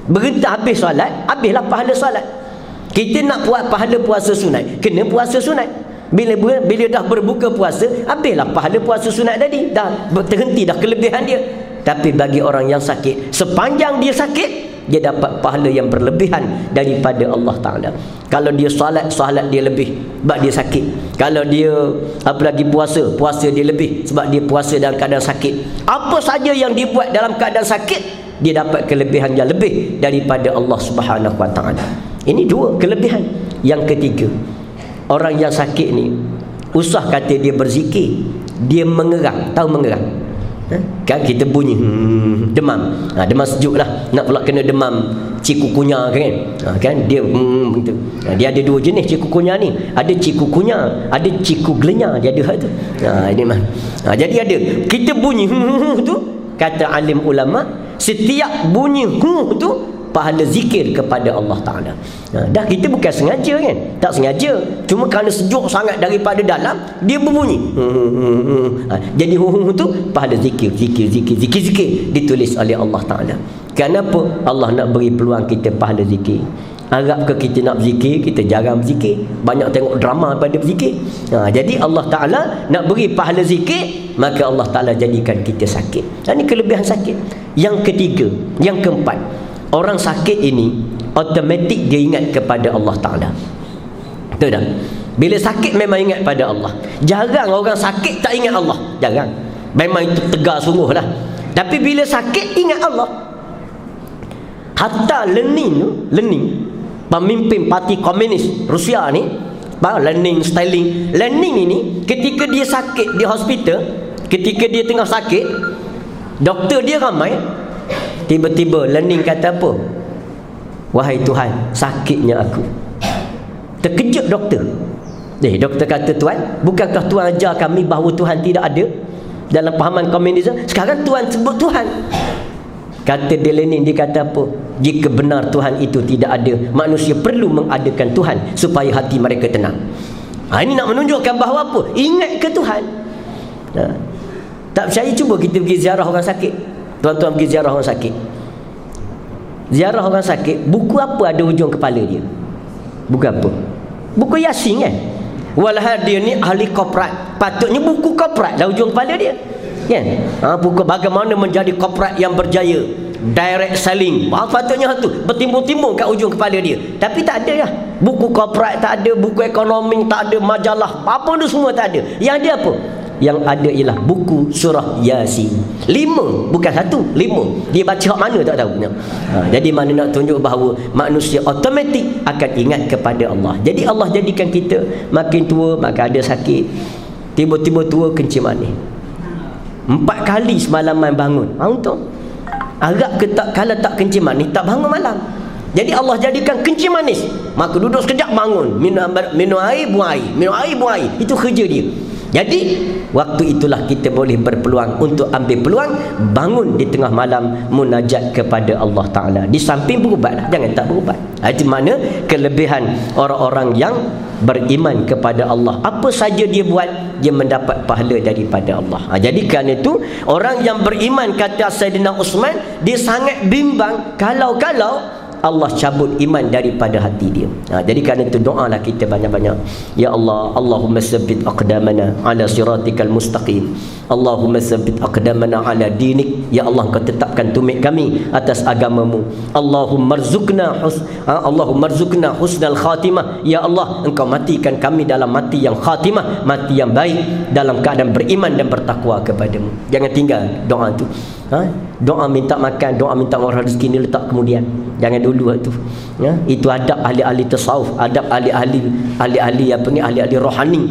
Berhenti habis salat, habislah pahala salat. Kita nak buat pahala puasa sunat, kena puasa sunat. Bila dah berbuka puasa, habislah pahala puasa sunat tadi. Dah terhenti dah kelebihan dia. Tapi bagi orang yang sakit, sepanjang dia sakit, dia dapat pahala yang berlebihan daripada Allah Ta'ala. Kalau dia salat dia lebih sebab dia sakit. Kalau dia apalagi puasa dia lebih sebab dia puasa dalam keadaan sakit. Apa saja yang dia buat dalam keadaan sakit, dia dapat kelebihan yang lebih daripada Allah Subhanahu Wa Ta'ala. Ini dua kelebihan. Yang ketiga, orang yang sakit ni, usah kata dia berzikir, dia mengerang. Tahu mengerang? Kan kita bunyi demam. Demam sejuk lah. Nak pula kena demam cikukunya kan? Kan dia begitu. Dia ada dua jenis cikukunya ni. Ada cikukunya, ada cikuglenya. Dia ada tu. Ini mah. Jadi ada kita bunyi tu, kata alim ulama, setiap bunyi tu pahala zikir kepada Allah Ta'ala. Dah kita bukan sengaja kan? Tak sengaja. Cuma kerana sejuk sangat daripada dalam, dia berbunyi. Jadi tu pahala zikir ditulis oleh Allah Ta'ala. Kenapa? Allah nak beri peluang kita pahala zikir. Harap ke kita nak berzikir, kita jarang berzikir, banyak tengok drama pada berzikir. Jadi Allah Ta'ala nak beri pahala zikir, maka Allah Ta'ala jadikan kita sakit. Ini kelebihan sakit. Yang ketiga, yang keempat, orang sakit ini automatik dia ingat kepada Allah Ta'ala. Betul tak? Bila sakit memang ingat pada Allah. Jarang orang sakit tak ingat Allah. Jarang. Memang itu tegar sungguh lah. Tapi bila sakit ingat Allah. Hatta learning pemimpin parti komunis Rusia ni, Lenin, Stalin. Lenin ini ketika dia sakit di hospital, ketika dia tengah sakit, doktor dia ramai, tiba-tiba Lenin kata apa? Wahai Tuhan, sakitnya aku. Terkejut doktor. Doktor kata, Tuan, bukankah Tuan ajar kami bahawa Tuhan tidak ada dalam pahaman komunisme? Sekarang Tuan sebut Tuhan. Kata dia Lenin, dia kata apa? Jika benar Tuhan itu tidak ada, manusia perlu mengadakan Tuhan supaya hati mereka tenang. Ini nak menunjukkan bahawa apa? Ingat ke Tuhan. Tak percaya, cuba kita pergi ziarah orang sakit. Tuan-tuan pergi ziarah orang sakit. Ziarah orang sakit, buku apa ada hujung kepala dia? Buku apa? Buku Yasin kan? Walhal dia ni ahli korporat, patutnya buku korporat dah hujung kepala dia kan? Buku bagaimana menjadi korporat yang berjaya, direct selling, patutnya tu bertimbung-timbung kat hujung kepala dia. Tapi tak ada lah, buku korporat tak ada, buku ekonomi tak ada, majalah apa tu semua tak ada. Yang ada apa? Yang ada ialah buku surah Yasin. 5, bukan 1, 5. Dia baca hak mana tak tahu. Jadi mana nak tunjuk bahawa manusia automatik akan ingat kepada Allah. Jadi Allah jadikan kita makin tua, maka ada sakit, tiba-tiba tua kencing manis 4 kali semalaman bangun. Untuk agak ke tak, kalau tak kencing manis tak bangun malam. Jadi Allah jadikan kencing manis, maka duduk sekejap bangun, minum air, buang air, minum air, buang air. Itu kerja dia. Jadi waktu itulah kita boleh berpeluang untuk ambil peluang bangun di tengah malam munajat kepada Allah Ta'ala. Di samping berubat lah, jangan tak berubat. Itu mana kelebihan orang-orang yang beriman kepada Allah. Apa saja dia buat, dia mendapat pahala daripada Allah. Jadi kerana itu orang yang beriman, kata Sayyidina Uthman, dia sangat bimbang kalau Allah cabut iman daripada hati dia. Jadi kerana itu doalah kita banyak-banyak. Ya Allah, Allahumma tsabbit aqdamana ala siratikal mustaqim. Allahumma tsabbit aqdamana ala dinik. Ya Allah, Kau tetapkan tumit kami atas agamamu. Allahumma rzuqna husnal khatimah. Ya Allah, Engkau matikan kami dalam mati yang khatimah, mati yang baik, dalam keadaan beriman dan bertakwa kepadamu. Jangan tinggal doa tu. Doa minta makan, doa minta orang rezeki ni letak kemudian. Jangan dulu tu. Itu adab ahli-ahli tasawuf, adab ahli-ahli ahli-ahli rohani.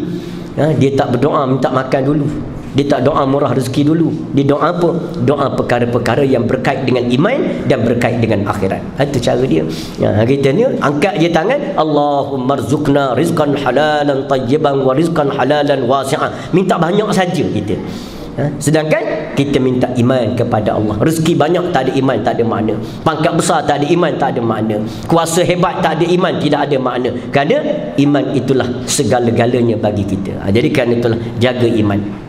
Dia tak berdoa minta makan dulu. Dia tak doa murah rezeki dulu. Dia doa apa? Doa perkara-perkara yang berkait dengan iman dan berkait dengan akhirat. Itu cara dia. Kita ni angkat je tangan, Allahumma rzuqna rizqan halalan tayyiban wa rizqan halalan wasi'an. Minta banyak saja kita. Sedangkan kita minta iman kepada Allah. Rezeki banyak tak ada iman, tak ada makna. Pangkat besar tak ada iman, tak ada makna. Kuasa hebat tak ada iman, tidak ada makna. Kerana iman itulah segala-galanya bagi kita. Jadi kerana itulah jaga iman.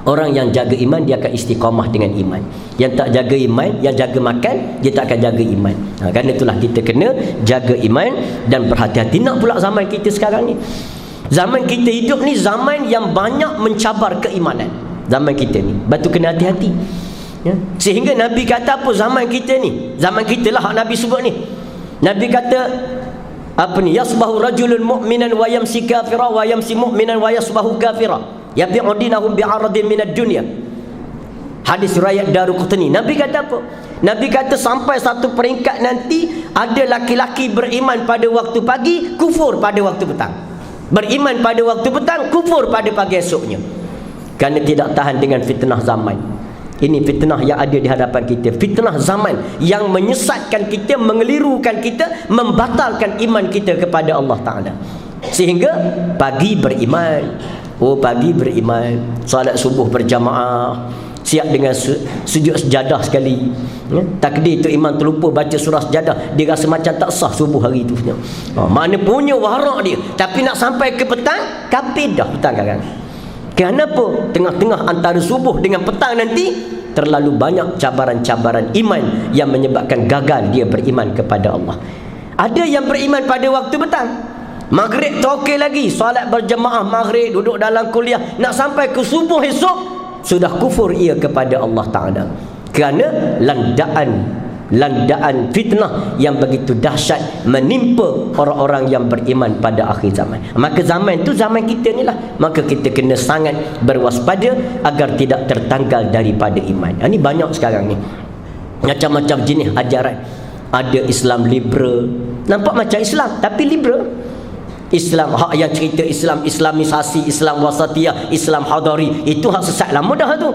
Orang yang jaga iman, dia akan istiqamah dengan iman. Yang tak jaga iman, yang jaga makan, dia tak akan jaga iman. Kerana itulah kita kena jaga iman dan berhati-hati. Nak pula zaman kita sekarang ni, zaman kita hidup ni zaman yang banyak mencabar keimanan. Zaman kita ni, batu kena hati-hati. Sehingga Nabi kata apa zaman kita ni? Zaman kita lah Nabi sebut ni. Nabi kata apa ni? Yasbahu rajulun mu'minan wa yamsi kafira wa yamsi mu'minan wa yasbahu kafira. Yabi'u dinahum bi'aradin minad dunya. Hadis riwayat Daruqutni. Nabi kata apa? Nabi kata sampai satu peringkat nanti ada laki-laki beriman pada waktu pagi, kufur pada waktu petang. Beriman pada waktu petang, kufur pada pagi esoknya. Kerana tidak tahan dengan fitnah zaman. Ini fitnah yang ada di hadapan kita. Fitnah zaman yang menyesatkan kita, mengelirukan kita, membatalkan iman kita kepada Allah Ta'ala. Sehingga pagi beriman, pagi beriman, salat subuh berjamaah, siap dengan sujud sejadah sekali. Takdir tu imam terlupa baca surah sejadah, dia rasa macam tak sah subuh hari tu. Mana punya warak dia. Tapi nak sampai ke petang, kafir dah petang kan. Kenapa? Tengah-tengah antara subuh dengan petang nanti terlalu banyak cabaran-cabaran iman yang menyebabkan gagal dia beriman kepada Allah. Ada yang beriman pada waktu petang, maghrib tu okey lagi, solat berjemaah maghrib, duduk dalam kuliah, nak sampai ke subuh esok sudah kufur ia kepada Allah Ta'ala. Kerana landaan fitnah yang begitu dahsyat menimpa orang-orang yang beriman pada akhir zaman. Maka zaman tu zaman kita ni lah. Maka kita kena sangat berwaspada agar tidak tertanggal daripada iman. Ini banyak sekarang ni macam-macam jenis ajaran. ada Islam liberal. Nampak macam Islam tapi liberal. Islam hak yang cerita Islam Islamisasi, Islam wasatiyah, Islam hadari, itu hak sesat lama dah tu.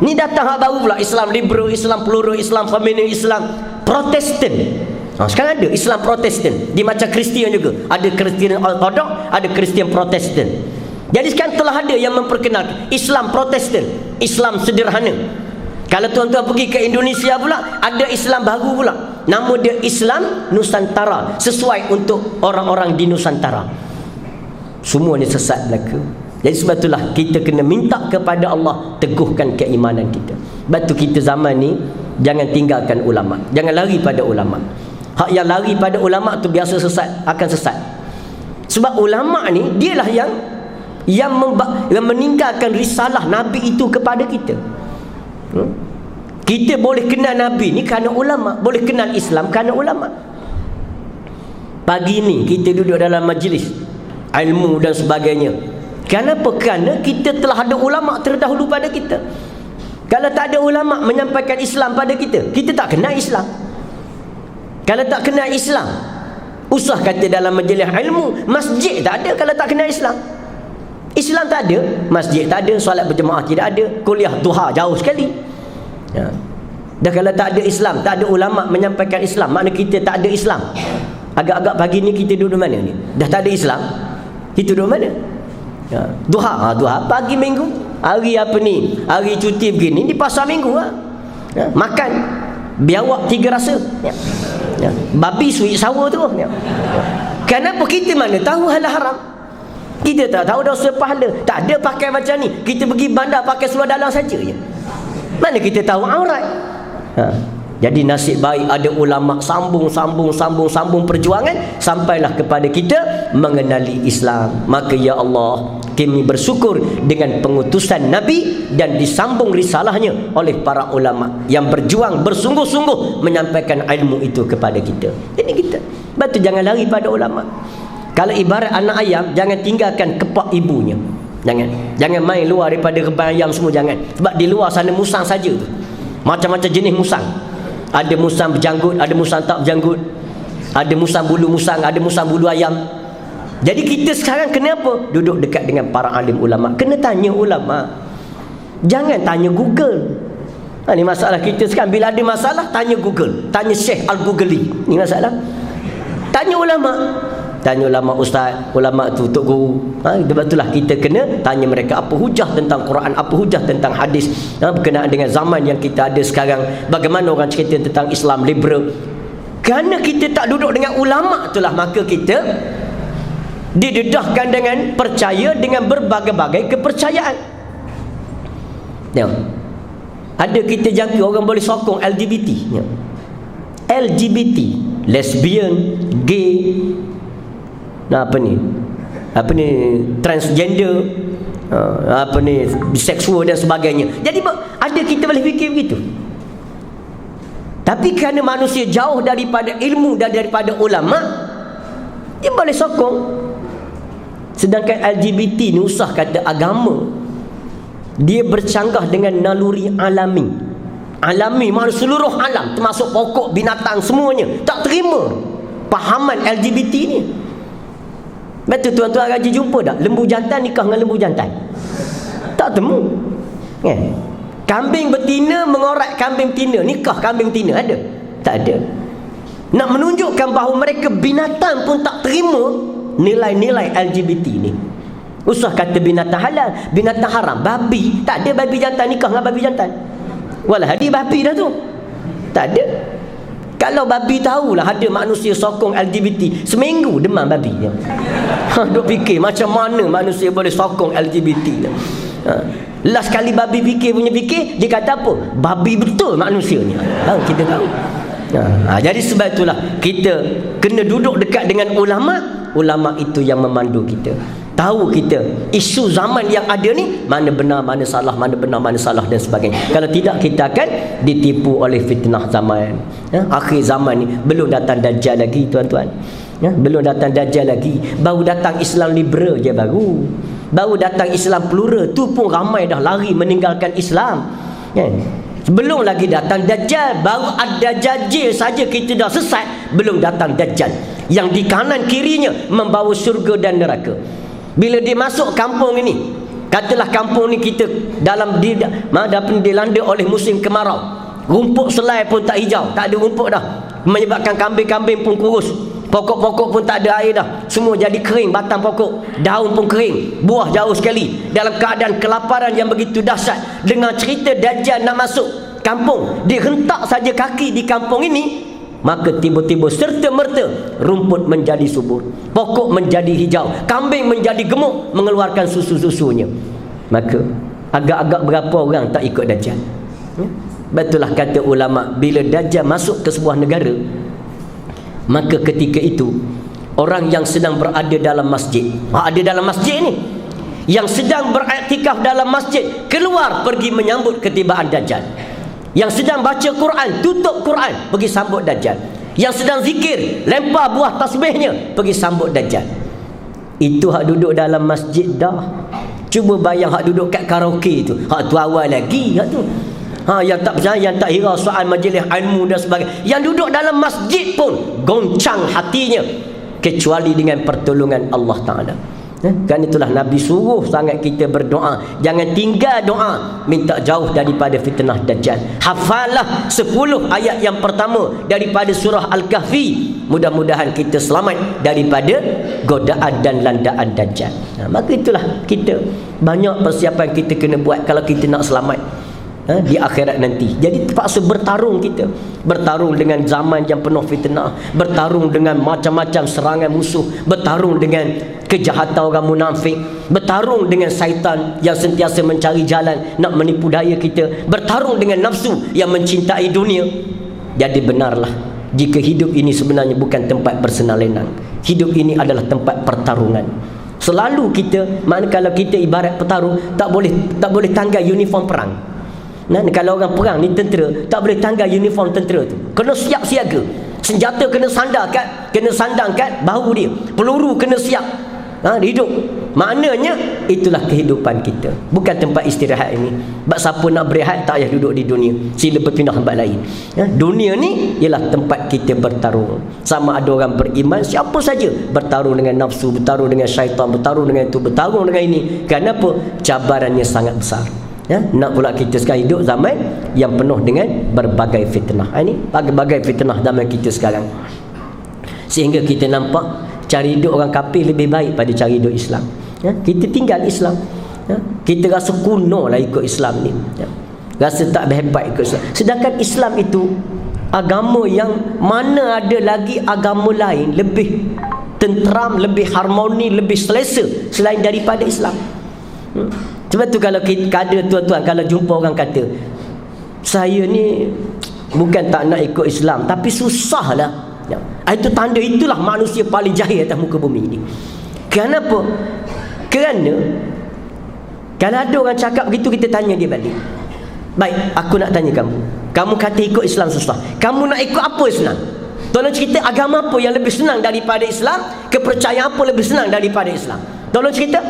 Ni datang hak baru pula, Islam liberal, Islam plural, Islam feminin, Islam Protestan. Sekarang ada Islam Protestan. Dia macam Kristian juga. Ada Kristian Orthodox, ada Kristian Protestan. Jadi sekarang telah ada yang memperkenalkan Islam Protestan, Islam sederhana. Kalau tuan-tuan pergi ke Indonesia pula, ada Islam baru pula. Nama dia Islam Nusantara, sesuai untuk orang-orang di Nusantara. Semua ni sesat berlaku. Jadi sebab itulah kita kena minta kepada Allah teguhkan keimanan kita. Sebab tu kita zaman ni jangan tinggalkan ulama, jangan lari pada ulama. Hak yang lari pada ulama tu biasa sesat, akan sesat. Sebab ulama ni dialah yang meninggalkan risalah Nabi itu kepada kita. Kita boleh kenal Nabi ni kerana ulama, boleh kenal Islam kerana ulama. Pagi ni kita duduk dalam majlis ilmu dan sebagainya. Kenapa? Kerana kita telah ada ulama terdahulu pada kita. Kalau tak ada ulama menyampaikan Islam pada kita, kita tak kenal Islam. Kalau tak kenal Islam, usah kata dalam majlis ilmu, masjid tak ada kalau tak kenal Islam. Islam tak ada, masjid tak ada, solat berjemaah tidak ada, kuliah duha jauh sekali. Ya. Dan kalau tak ada Islam, tak ada ulama menyampaikan Islam, makna kita tak ada Islam. Agak-agak pagi ni kita duduk mana ni? Dah tak ada Islam, kita duduk mana? Ya. Duha pagi minggu, hari apa ni? Hari cuti begini di pasar minggu lah. Ya. Makan biawak 3 rasa. Ya. Ya. Babi suik sawa tu. Ya. Ya. Kenapa kita mana tahu halal haram? Kita tak tahu dosa pahala. Tak ada pakai macam ni. Kita pergi bandar pakai seluar dalam saja je. Mana kita tahu aurat? Jadi nasib baik ada ulama sambung perjuangan sampailah kepada kita mengenali Islam. Maka ya Allah, kami bersyukur dengan pengutusan Nabi dan disambung risalahnya oleh para ulama yang berjuang bersungguh-sungguh menyampaikan ilmu itu kepada kita. Ini kita. Betul, jangan lari pada ulama. Kalau ibarat anak ayam, jangan tinggalkan kepak ibunya. Jangan main luar daripada rebang ayam semua, jangan. Sebab di luar sana musang saja tu. Macam-macam jenis musang. Ada musang berjanggut, ada musang tak berjanggut. Ada musang bulu musang, ada musang bulu ayam. Jadi kita sekarang kenapa? Duduk dekat dengan para alim ulama. Kena tanya ulama. Jangan tanya Google. Ini masalah kita sekarang. Bila ada masalah, tanya Google. Tanya Syekh Al-Googley. Ini masalah. Tanya ulama. Tanya ulama ustaz, ulama tu tok guru. Sebab itulah kita kena tanya mereka apa hujah tentang Quran, apa hujah tentang hadis. Berkenaan dengan zaman yang kita ada sekarang, bagaimana orang cerita tentang Islam liberal. Kerana kita tak duduk dengan ulama itulah, maka kita didedahkan dengan percaya dengan berbagai-bagai kepercayaan. Tengok, ada kita jangka orang boleh sokong LGBT. LGBT, lesbian, gay, apa ni transgender, apa ni biseksual dan sebagainya. Jadi ada kita boleh fikir begitu. Tapi kerana manusia jauh daripada ilmu dan daripada ulama, dia boleh sokong. Sedangkan LGBT ni usah kata agama, dia bercanggah dengan naluri alami. Alami makna seluruh alam, termasuk pokok, binatang, semuanya tak terima pahaman LGBT ni. Betul tuan-tuan gaji jumpa tak? Lembu jantan nikah dengan lembu jantan? Tak temu. Kambing betina mengorat kambing betina, nikah kambing betina ada? Tak ada. Nak menunjukkan bahawa mereka binatang pun tak terima nilai-nilai LGBT ni. Usah kata binatang halal, binatang haram. Babi, tak ada babi jantan nikah dengan babi jantan. Walah hadi babi dah tu. Tak ada. Kalau babi tahulah ada manusia sokong LGBT, seminggu demam babi dia. Duk fikir macam mana manusia boleh sokong LGBT. Last kali babi fikir, dia kata apa? Babi betul manusianya. Kita tahu. Jadi sebab itulah kita kena duduk dekat dengan ulama. Ulama itu yang memandu kita, tahu kita isu zaman yang ada ni, mana benar, mana salah, mana benar, mana salah dan sebagainya. Kalau tidak, kita akan ditipu oleh fitnah zaman. Akhir zaman ni belum datang Dajjal lagi tuan-tuan. Belum datang Dajjal lagi. Baru datang Islam liberal je baru datang Islam plural. Tu pun ramai dah lari meninggalkan Islam. Belum lagi datang Dajjal. Baru ada Dajjal saja kita dah sesat, belum datang Dajjal yang di kanan kirinya membawa syurga dan neraka. Bila dia masuk kampung ini, katalah kampung ni kita dalam dilanda oleh musim kemarau, rumput selai pun tak hijau, tak ada rumput dah, menyebabkan kambing-kambing pun kurus, pokok-pokok pun tak ada air dah, semua jadi kering, batang pokok, daun pun kering, buah jauh sekali. Dalam keadaan kelaparan yang begitu dahsyat, dengan cerita Dajjal nak masuk kampung, dia hentak saja kaki di kampung ini, maka tiba-tiba serta-merta rumput menjadi subur, pokok menjadi hijau, kambing menjadi gemuk, mengeluarkan susu-susunya. Maka agak-agak berapa orang tak ikut Dajjal? Betullah kata ulama, bila Dajjal masuk ke sebuah negara, maka ketika itu orang yang sedang berada dalam masjid, ada dalam masjid ni, yang sedang beriktikaf dalam masjid, keluar pergi menyambut ketibaan Dajjal. Yang sedang baca Quran, tutup Quran, pergi sambut Dajjal. Yang sedang zikir, lempar buah tasbihnya, pergi sambut Dajjal. Itu hak duduk dalam masjid dah. Cuba bayang hak duduk kat karaoke tu, hak tu awal lagi hak tu. Yang tak percaya, yang tak hirau soal majlis ilmu dan sebagainya, yang duduk dalam masjid pun goncang hatinya, kecuali dengan pertolongan Allah Ta'ala. Kan itulah Nabi suruh sangat kita berdoa, jangan tinggal doa minta jauh daripada fitnah Dajjal. Hafallah 10 ayat yang pertama daripada surah Al-Kahfi, mudah-mudahan kita selamat daripada godaan dan landaan Dajjal. Maka itulah kita banyak persiapan kita kena buat kalau kita nak selamat di akhirat nanti. Jadi terpaksa bertarung kita, bertarung dengan zaman yang penuh fitnah, bertarung dengan macam-macam serangan musuh, bertarung dengan kejahatan orang munafik, bertarung dengan syaitan yang sentiasa mencari jalan nak menipu daya kita, bertarung dengan nafsu yang mencintai dunia. Jadi benarlah, jika hidup ini sebenarnya bukan tempat bersenang-lenang, hidup ini adalah tempat pertarungan. Selalu kita, makna kalau kita ibarat petarung, tak boleh tanggal uniform perang. Kalau orang perang ni tentera, tak boleh tanggal uniform tentera tu, kena siap siaga, senjata kena sandang kat bahu dia, peluru kena siap hidup. Maknanya itulah kehidupan kita, bukan tempat istirahat ini. Sebab siapa nak berehat tak payah duduk di dunia, sila berpindah tempat lain. Dunia ni ialah tempat kita bertarung. Sama ada orang beriman, siapa saja bertarung dengan nafsu, bertarung dengan syaitan, bertarung dengan itu, bertarung dengan ini. Kenapa? Cabarannya sangat besar. Nak pula kita sekarang hidup zaman yang penuh dengan berbagai fitnah. Ini berbagai fitnah zaman kita sekarang, sehingga kita nampak cari hidup orang kafir lebih baik pada cari hidup Islam. Kita tinggal Islam, kita rasa kuno lah ikut Islam ni, rasa tak hebat ikut Islam. Sedangkan Islam itu agama yang mana ada lagi agama lain lebih tenteram, lebih harmoni, lebih selesa selain daripada Islam. Sebab tu kalau ada tuan-tuan, kalau jumpa orang kata, saya ni bukan tak nak ikut Islam, tapi susah lah, itu tanda itulah manusia paling jahil atas muka bumi ini. Kenapa? Kerana kalau ada orang cakap begitu, kita tanya dia balik. Baik, aku nak tanya kamu kata ikut Islam susah, kamu nak ikut apa Islam? Tolong cerita agama apa yang lebih senang daripada Islam, kepercayaan apa lebih senang daripada Islam? Tolong cerita.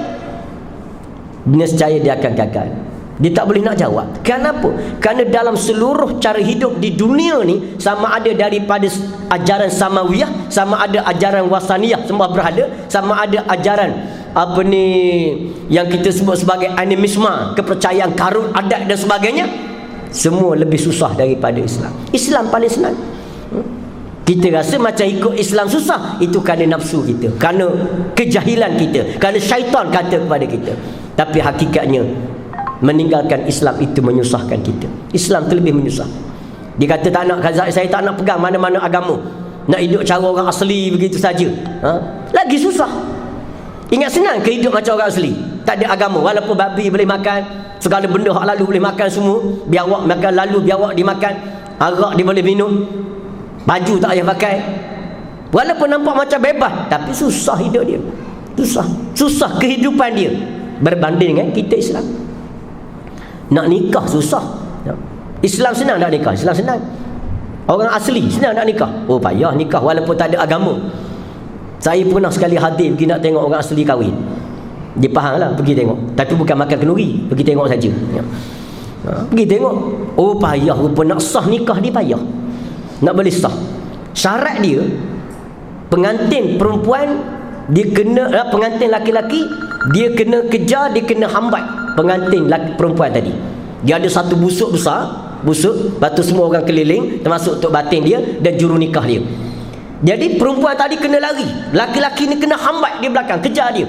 Nescaya dia akan gagal, dia tak boleh nak jawab. Kenapa? Kerana dalam seluruh cara hidup di dunia ni, sama ada daripada ajaran samawiyah, sama ada ajaran wasaniyah, sembah berhala, sama ada ajaran yang kita sebut sebagai animisme, kepercayaan karun adat dan sebagainya, semua lebih susah daripada Islam. Islam paling senang. Kita rasa macam ikut Islam susah, itu kerana nafsu kita, kerana kejahilan kita, kerana syaitan kata kepada kita. Tapi hakikatnya meninggalkan Islam itu menyusahkan kita. Islam itu lebih menyusah. Dia kata tak nak, saya tak nak pegang mana-mana agama, nak hidup cara orang asli begitu saja. Lagi susah. Ingat senang ke hidup macam orang asli, tak ada agama, walaupun babi boleh makan, segala benda hak lalu boleh makan semua, biawak makan lalu, biawak dimakan, arak dia boleh minum, baju tak payah pakai, walaupun nampak macam bebas, tapi susah hidup dia, susah kehidupan dia berbanding dengan kita Islam. Nak nikah susah. Islam senang nak nikah, Islam senang. Orang asli senang nak nikah, oh payah nikah walaupun tak ada agama. Saya pernah sekali hadir pergi nak tengok orang asli kahwin. Dia faham lah, pergi tengok, tapi bukan makan kenduri, pergi tengok saja. Pergi tengok. Oh payah rupa nak sah nikah dia payah. Nak boleh sah. Syarat dia, pengantin perempuan dia kena, pengantin laki-laki dia kena kejar, dia kena hambat pengantin perempuan tadi. Dia ada satu busuk besar, busuk, lepas tu semua orang keliling termasuk tok batin dia dan juru nikah dia. Jadi perempuan tadi kena lari, laki-laki ni kena hambat dia belakang, kejar dia.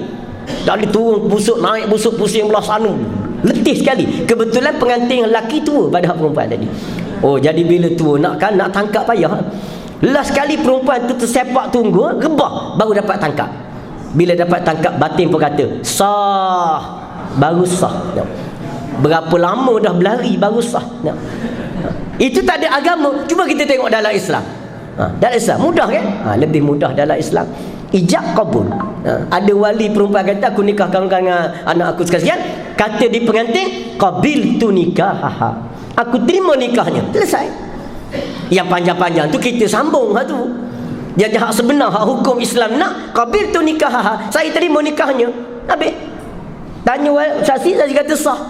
Tadi turun busuk, naik busuk, pusing belah sana, letih sekali. Kebetulan pengantin lelaki tua pada perempuan tadi. Oh, jadi bila tua nak tangkap payah. Last sekali perempuan tu tersepak tunggu, rebah baru dapat tangkap. Bila dapat tangkap, batin pun kata sah, baru sah. Berapa lama dah berlari baru sah. Itu tak ada agama. Cuba kita tengok dalam Islam. Dalam Islam mudah kan? Lebih mudah dalam Islam. Ijab kabul. Ada wali perempuan kata aku nikahkan dengan anak aku sekian. Kata di pengantin, qabiltu nikahaha. Aku terima nikahnya. Selesai. Yang panjang-panjang tu kita sambung hak tu. Yang hak sebenar, hak hukum Islam nak qabiltu nikahaha. Saya terima nikahnya. Habis. Tanya saksi, saksi kata sah.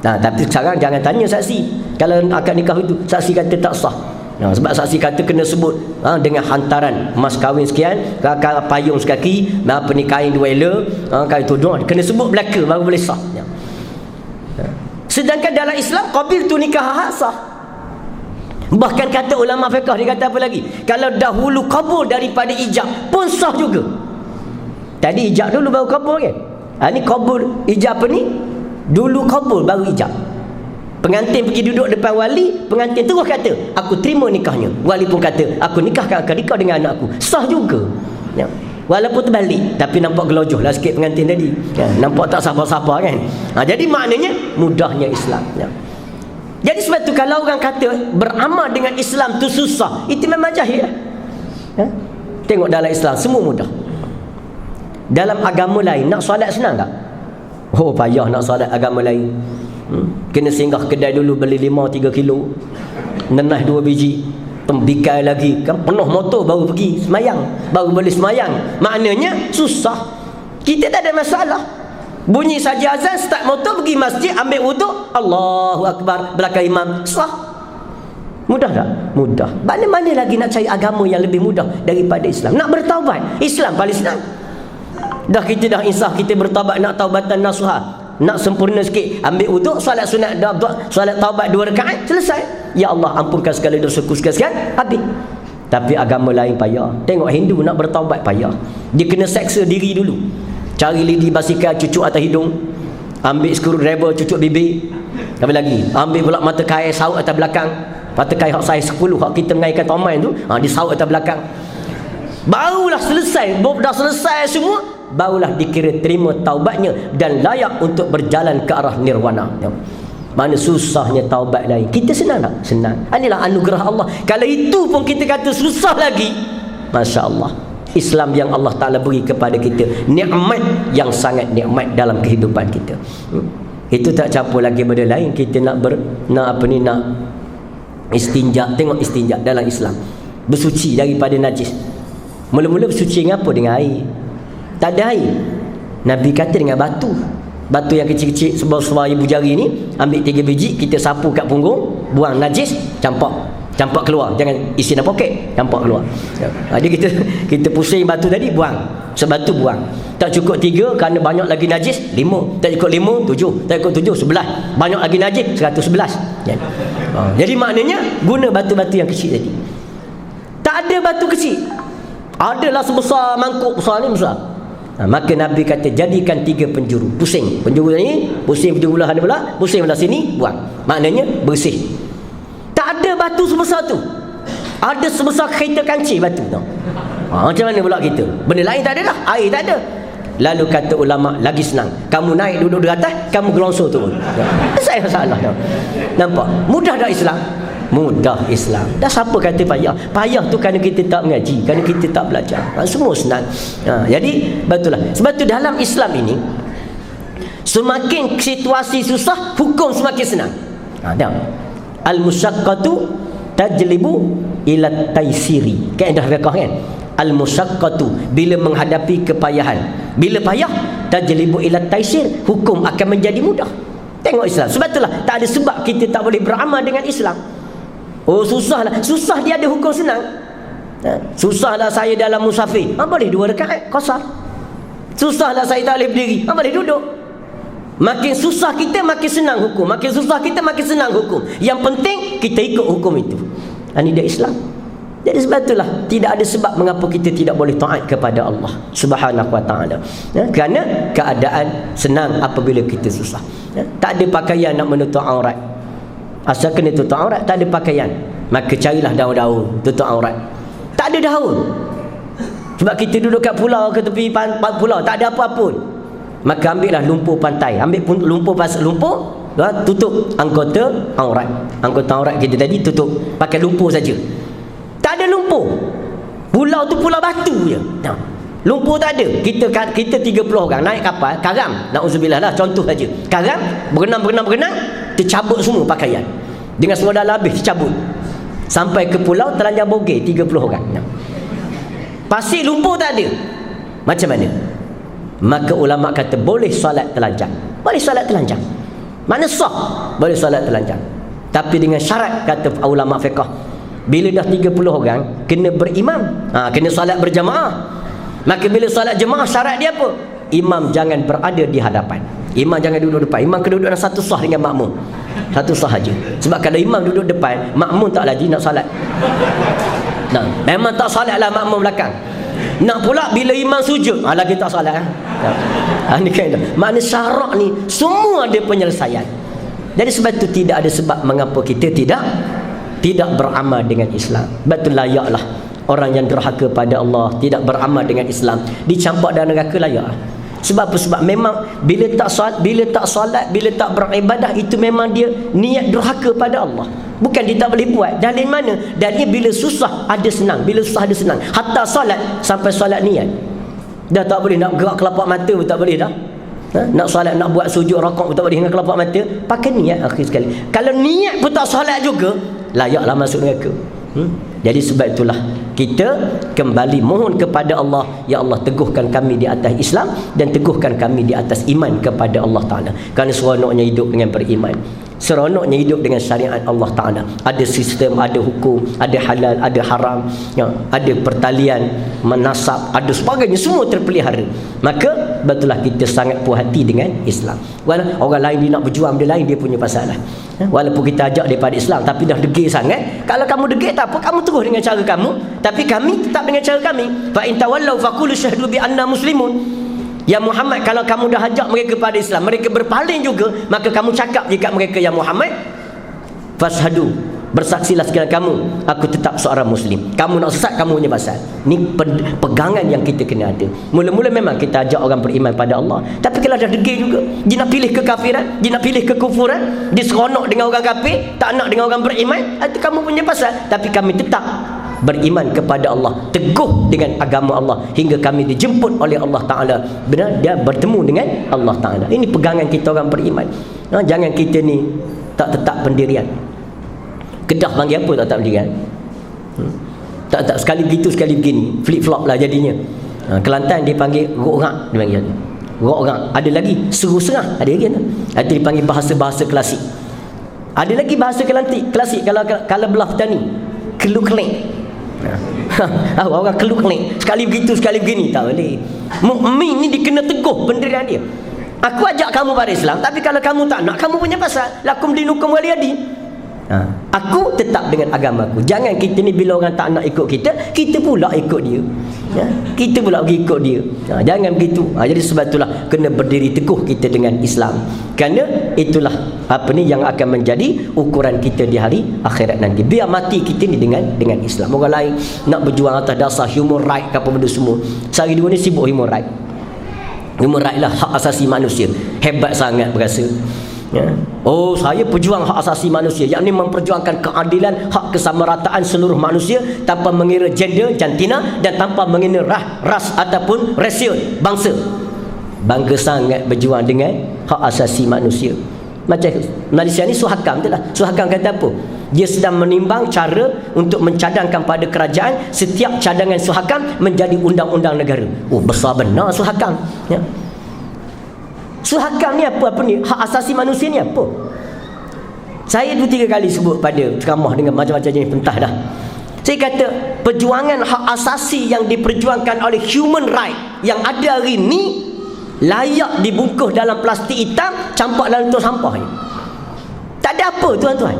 Tapi sekarang jangan tanya saksi. Kalau akad nikah itu saksi kata tak sah. Sebab saksi kata kena sebut dengan hantaran mas kahwin sekian, payung sekaki, kain dua ela, kain tudung, kena sebut belaka baru boleh sah. Sedangkan dalam Islam qabiltu nikahaha sah. Bahkan kata ulama fiqh, dia kata apa lagi? Kalau dahulu kabul daripada ijab pun sah juga. Tadi ijab dulu baru kabul kan? Ni kabul ijab apa ni? Dulu kabul baru ijab. Pengantin pergi duduk depan wali, pengantin terus kata aku terima nikahnya. Wali pun kata aku nikahkan akad nikah dengan anak aku. Sah juga. Ya. Walaupun terbalik, tapi nampak gelojoh lah sikit pengantin tadi. Ya. Nampak tak sabar-sabar kan? Jadi maknanya mudahnya Islam. Ya. Jadi sebab tu kalau orang kata beramal dengan Islam tu susah, itu memang jahil. Ya? Tengok dalam Islam semua mudah. Dalam agama lain nak solat senang tak? Oh payah nak solat agama lain. Kena singgah kedai dulu beli 5-3 kilo, nenah 2 biji, tembikai lagi, kan penuh motor baru pergi semayang, baru boleh semayang. Maknanya susah. Kita tak ada masalah. Bunyi saja azan, start motor pergi masjid, ambil wuduk, Allahu Akbar, belakang imam, sah. Mudah tak? Mudah. Mana-mana lagi nak cari agama yang lebih mudah daripada Islam? Nak bertaubat, Islam paling senang. Dah kita dah insaf, kita bertaubat, nak taubatan nasuha, nak sempurna sikit, ambil wuduk, solat sunat, solat taubat 2 rakaat, selesai. Ya Allah ampunkan segala dosaku sekalian, habis. Tapi agama lain payah. Tengok Hindu nak bertaubat payah. Dia kena seksa diri dulu. Cari lidi basikal cucuk atas hidung, ambil screwdriver cucuk bibir, apa lagi, ambil pula mata kail saut atas belakang, mata kail hak saiz 10 hak kita mengaitkan tomain tu, disaut atas belakang. Barulah selesai. Dah selesai semua, barulah dikira terima taubatnya dan layak untuk berjalan ke arah nirwana. Mana susahnya taubat lain. Kita senang tak? Senang. Inilah anugerah Allah. Kalau itu pun kita kata susah lagi, Masya Allah, Islam yang Allah Ta'ala beri kepada kita, nikmat yang sangat nikmat dalam kehidupan kita. Itu tak campur lagi benda lain. Kita nak nak istinja. Tengok istinja dalam Islam, bersuci daripada najis. Mula-mula bersuci dengan apa? Dengan air. Tak ada air, Nabi kata dengan batu. Batu yang kecil-kecil sebesar ibu jari ni, ambil 3 biji, kita sapu kat punggung, buang najis, campak keluar, jangan isi dalam poket, campak keluar. Jadi kita pusing batu tadi, buang sebatu, buang. Tak cukup 3 kerana banyak lagi najis, 5. Tak cukup 5, 7. Tak cukup 7, 11. Banyak lagi najis, 111. Jadi maknanya guna batu-batu yang kecil tadi. Tak ada batu kecil, adalah sebesar mangkuk besar ni besar. Maka Nabi kata jadikan 3 penjuru, pusing penjuru ni, pusing penjuru belah pula, pusing belah sini, buang. Maknanya bersih. Tak ada batu sebesar tu, ada sebesar kereta kancil batu tu. Macam mana pula kita? Benda lain tak ada dah, air tak ada. Lalu kata ulama, lagi senang, kamu naik duduk di atas, kamu gelongsor turun. Saya salah. Nampak? Mudah dah Islam. Mudah Islam. Dah siapa kata payah? Payah tu kerana kita tak mengaji, kerana kita tak belajar. Semua senang. Jadi betul lah. Sebab tu dalam Islam ini, semakin situasi susah, hukum semakin senang. Al-musyaqqatu tajlibu ila taisiri. Kaedah fiqh kan? Al-musyaqqatu, bila menghadapi kepayahan, bila payah, tajlibu ila taisir, hukum akan menjadi mudah. Tengok Islam. Sebab itulah tak ada sebab kita tak boleh beramal dengan Islam. Oh susahlah. Susah dia ada hukum senang. Susahlah saya dalam musafir. Boleh 2 rakaat qasar. Susahlah saya tak boleh berdiri. Boleh duduk. Makin susah kita makin senang hukum. Makin susah kita makin senang hukum. Yang penting kita ikut hukum itu. Ini dia Islam. Jadi sebab itulah tidak ada sebab mengapa kita tidak boleh taat kepada Allah Subhanahu wa taala. Kerana keadaan senang apabila kita susah. Tak ada pakaian nak menutup aurat. Asal kena tutup aurat, tak ada pakaian. Maka carilah daun-daun tutup aurat. Tak ada daun. Sebab kita duduk kat pulau, ke tepi pulau, tak ada apa-apa pun. Maka ambillah lumpur pantai. Ambil lumpur pasal lumpur, tutup anggota aurat. Anggota aurat kita tadi tutup pakai lumpur saja. Tak ada lumpur. Pulau tu pulau batu je. Lumpur tak ada. Kita 30 orang naik kapal, karam. Na'udzubillah lah, contoh saja. Karam, berenang, tercabut semua pakaian. Dengan semua dah habis, tercabut. Sampai ke pulau, telanjang bogey 30 orang. Pasir lumpur tak ada. Macam mana? Maka ulama kata boleh solat telanjang. Boleh solat telanjang. Mana sah? Boleh solat telanjang. Tapi dengan syarat, kata ulama fiqh. Bila dah 30 orang, kena berimam. Kena solat berjamaah. Maka bila solat jemaah, syarat dia apa? Imam jangan berada di hadapan. Imam jangan duduk depan. Imam kena duduk dalam satu sah dengan makmum. Satu sah saja. Sebab kalau imam duduk depan, makmum tak lagi nak solat. Memang tak solat lah makmum belakang. Nak pula bila imam sujud, lagi tak solat. Ini kan. Makna syarak ni semua ada penyelesaian. Jadi sebab itu tidak ada sebab mengapa kita tidak beramal dengan Islam. Betul layaklah orang yang derhaka pada Allah tidak beramal dengan Islam dicampak dalam neraka, layak. Sebab apa? Sebab memang bila tak solat, bila tak beribadah, itu memang dia niat derhaka pada Allah. Bukan dia tak boleh buat. Dalil mana? Dalilnya bila susah ada senang, bila susah ada senang. Hatta solat, sampai solat niat. Dah tak boleh nak gerak kelapak mata pun tak boleh dah. Nak solat, nak buat sujud rakaat pun tak boleh dengan kelapak mata. Pakai niat akhir sekali. Kalau niat pun tak solat juga, layaklah masuk neraka. Jadi sebab itulah kita kembali mohon kepada Allah, ya Allah teguhkan kami di atas Islam dan teguhkan kami di atas iman kepada Allah Ta'ala. Kerana seronoknya hidup dengan beriman, seronoknya hidup dengan syariat Allah Ta'ala. Ada sistem, ada hukum, ada halal, ada haram, ada pertalian, menasab, ada sebagainya, semua terpelihara. Maka betullah kita sangat puas hati dengan Islam. Walaupun orang lain dia nak berjuang benda lain, dia punya masalah. Walaupun kita ajak daripada Islam tapi dah degil sangat, kalau kamu degil tak apa, kamu terus dengan cara kamu, tapi kami tetap dengan cara kami. Fa in tawallau faqulu syahadu bi anna muslimun. Ya Muhammad, kalau kamu dah ajak mereka kepada Islam, mereka berpaling juga, maka kamu cakap dekat mereka, ya Muhammad, fashhadu, bersaksilah sekalian kamu, aku tetap seorang Muslim. Kamu nak sesat, kamu punya pasal. Ni pegangan yang kita kena ada. Mula-mula memang kita ajak orang beriman pada Allah, tapi kalau dah degil juga, dia nak pilih kekafiran, dia nak pilih kekufuran, dia seronok dengan orang kafir, tak nak dengan orang beriman, itu kamu punya pasal. Tapi kami tetap beriman kepada Allah, teguh dengan agama Allah hingga kami dijemput oleh Allah Ta'ala, benar dia bertemu dengan Allah Ta'ala. Ini pegangan kita orang beriman. Jangan kita ni tak tetap pendirian. Kedah panggil apa tak pendirian? Tak sekali begitu sekali begini, flip flop lah jadinya. Kelantan dia panggil rok-rak, dia panggil rok-rak. Ada lagi seru serah, ada lagi kan? Itu dipanggil bahasa-bahasa klasik. Ada lagi bahasa klasik kalau belah petani, keluk-kelek. Orang keluk-kelek, sekali begitu sekali begini, tak boleh. Mukmin ni dikena teguh pendirian dia. Aku ajak kamu pada Islam, tapi kalau kamu tak nak, kamu punya pasal. Lakum dinukum waliyadi. Aku tetap dengan agamaku. Jangan kita ni bila orang tak nak ikut kita, kita pula ikut dia. Kita pula pergi ikut dia. Jangan begitu. Jadi sebab itulah kena berdiri teguh kita dengan Islam. Kerana itulah apa ni yang akan menjadi ukuran kita di hari akhirat nanti. Biar mati kita ni dengan Islam. Orang lain nak berjuang atas dasar human right ke apa benda semua. Sehari dua ni sibuk human right. Human right lah hak asasi manusia. Hebat sangat berasa. Oh, saya pejuang hak asasi manusia, yakni memperjuangkan keadilan, hak kesamarataan seluruh manusia tanpa mengira gender, jantina, dan tanpa mengira ras ataupun rasio, bangsa. Bangga sangat berjuang dengan hak asasi manusia. Macam Malaysia ni Suhakam tu lah. Suhakam kata apa? Dia sedang menimbang cara untuk mencadangkan pada kerajaan setiap cadangan Suhakam menjadi undang-undang negara. Oh, besar benar Suhakam. So hakam ni apa ni? Hak asasi manusia ni apa? Saya 2-3 kali sebut pada ceramah dengan macam-macam jenis pentah dah. Saya kata perjuangan hak asasi yang diperjuangkan oleh human right yang ada hari ni layak dibungkus dalam plastik hitam, campak dalam tong sampah ni. Tak ada apa tuan-tuan.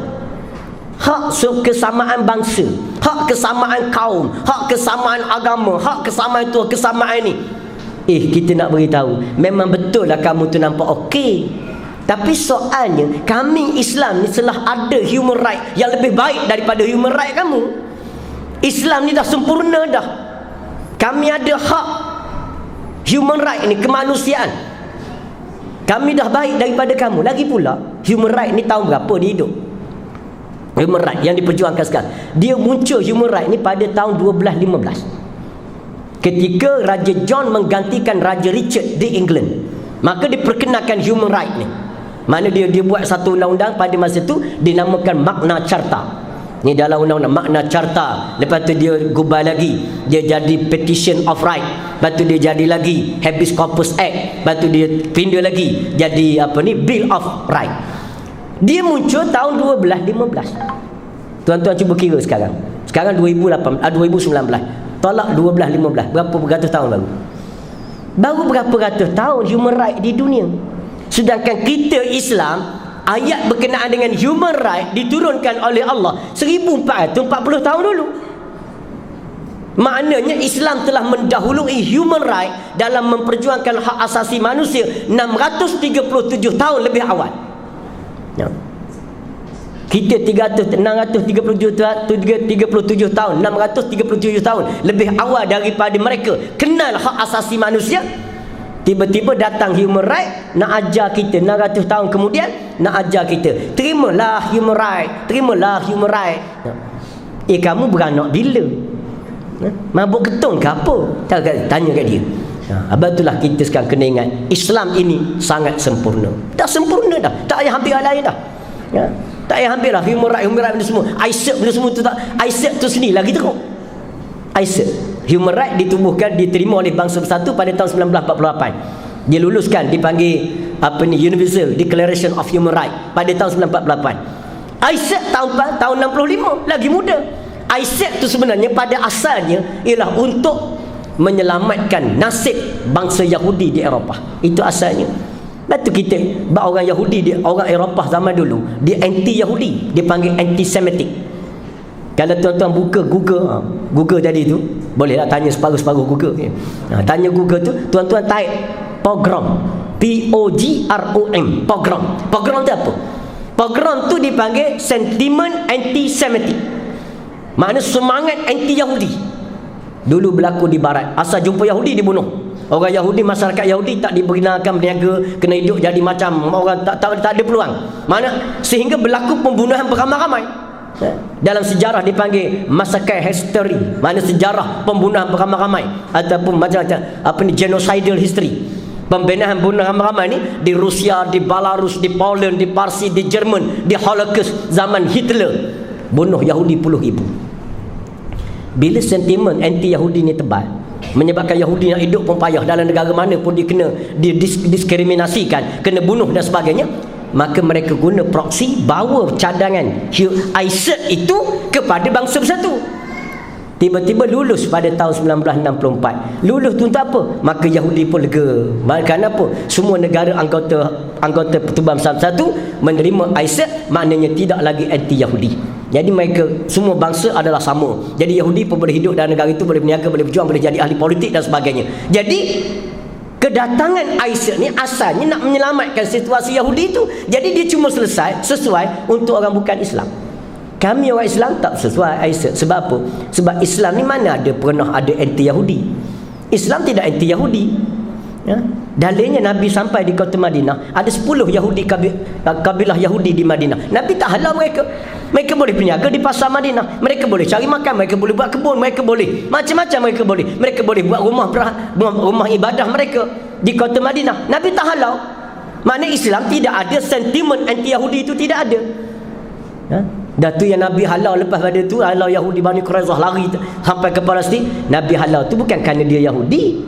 Hak kesamaan bangsa, hak kesamaan kaum, hak kesamaan agama, hak kesamaan tu, kesamaan ni. Kita nak beritahu, memang betul lah kamu tu nampak okey. Tapi soalnya, kami Islam ni telah ada human right yang lebih baik daripada human right kamu. Islam ni dah sempurna dah. Kami ada hak human right ni, kemanusiaan. Kami dah baik daripada kamu. Lagi pula, human right ni tahun berapa dia hidup? Human right yang diperjuangkan sekarang, dia muncul human right ni pada tahun 1215 ketika Raja John menggantikan Raja Richard di England. Maka diperkenalkan human right ni. Mana dia buat satu undang-undang pada masa tu dinamakan Magna Carta. Ni dalam undang-undang Magna Carta. Lepas tu dia gubah lagi, dia jadi Petition of Right. Lepas tu dia jadi lagi Habeas Corpus Act. Lepas tu dia pindah lagi jadi Bill of Right. Dia muncul tahun 1215. Tuan-tuan cuba kira sekarang. Sekarang 2019. Tolak 1215. Berapa beratus tahun baru? Baru berapa ratus tahun human right di dunia. Sedangkan kita Islam, ayat berkenaan dengan human right diturunkan oleh Allah 1440 tahun dulu. Maknanya Islam telah mendahului human right dalam memperjuangkan hak asasi manusia 637 tahun lebih awal. Kita 637 tahun, 637 tahun lebih awal daripada mereka kenal hak asasi manusia. Tiba-tiba datang human right nak ajar kita 600 tahun kemudian, nak ajar kita terimalah human right, terimalah human right. Kamu beranak bila? Mabuk ketung ke apa? Tanya kat dia. Abang itulah kita sekarang kena ingat, Islam ini sangat sempurna. Dah sempurna dah, tak payah hampir lain dah. Tak payah hampir lah human right benda semua. ISEP benda semua tu tak. ISEP tu sendiri lagi teruk. ISEP, human right ditubuhkan, diterima oleh bangsa bersatu pada tahun 1948. Dia luluskan, dipanggil Universal Declaration of Human Right pada tahun 1948. ISEP tahun 65, lagi muda. ISEP tu sebenarnya pada asalnya ialah untuk menyelamatkan nasib bangsa Yahudi di Eropah. Itu asalnya. Lepas tu kita orang Yahudi, orang Eropah zaman dulu, dia anti-Yahudi, dia panggil anti-Semitic. Kalau tuan-tuan buka Google tadi tu, bolehlah tanya separuh-separuh Google. Tanya Google tu, tuan-tuan type pogrom, P-O-G-R-O-M, pogrom. Pogrom tu apa? Pogrom tu dipanggil sentiment anti-Semitic. Makna semangat anti-Yahudi. Dulu berlaku di barat, asal jumpa Yahudi dibunuh. Orang Yahudi, masyarakat Yahudi tak diperkenalkan berniaga, kena hidup jadi macam orang tak ada peluang. Mana sehingga berlaku pembunuhan beramai-ramai. Dalam sejarah dipanggil massacre history, mana sejarah pembunuhan beramai-ramai ataupun macam-macam genocidal history. Pembunuhan ramai-ramai ni di Rusia, di Belarus, di Poland, di Parsi, di Jerman, di Holocaust zaman Hitler, bunuh Yahudi puluh ribu. Bila sentimen anti-Yahudi ni tebal, menyebabkan Yahudi nak hidup pun payah, dalam negara mana pun dia diskriminasikan, kena bunuh dan sebagainya, maka mereka guna proksi, bawa cadangan ISIS itu kepada bangsa bersatu. Tiba-tiba lulus pada tahun 1964. Lulus tu untuk apa? Maka Yahudi pun lega. Kerana apa? Semua negara anggota Pertubuhan Bersatu menerima ISIS, maknanya tidak lagi anti-Yahudi. Jadi mereka semua bangsa adalah sama. Jadi Yahudi pun boleh hidup dalam negara itu, boleh berniaga, boleh berjuang, boleh jadi ahli politik dan sebagainya. Jadi kedatangan ISIS ni asalnya nak menyelamatkan situasi Yahudi itu. Jadi dia cuma sesuai untuk orang bukan Islam. Kami orang Islam tak sesuai ISIS. Sebab apa? Sebab Islam ni mana ada pernah ada anti-Yahudi. Islam tidak anti-Yahudi. Dalilnya Nabi sampai di kota Madinah, ada 10 Yahudi, kabilah Yahudi di Madinah. Nabi tak halau mereka. Mereka boleh berniaga di pasar Madinah, mereka boleh cari makan, mereka boleh buat kebun, mereka boleh macam-macam, mereka boleh buat rumah ibadah mereka di kota Madinah. Nabi tak halau. Maknanya Islam tidak ada sentimen anti-Yahudi, itu tidak ada. Dah tu yang Nabi halau lepas pada tu, halau Yahudi Bani Quraizah lari sampai ke Palestin. Nabi halau tu bukan kerana dia Yahudi,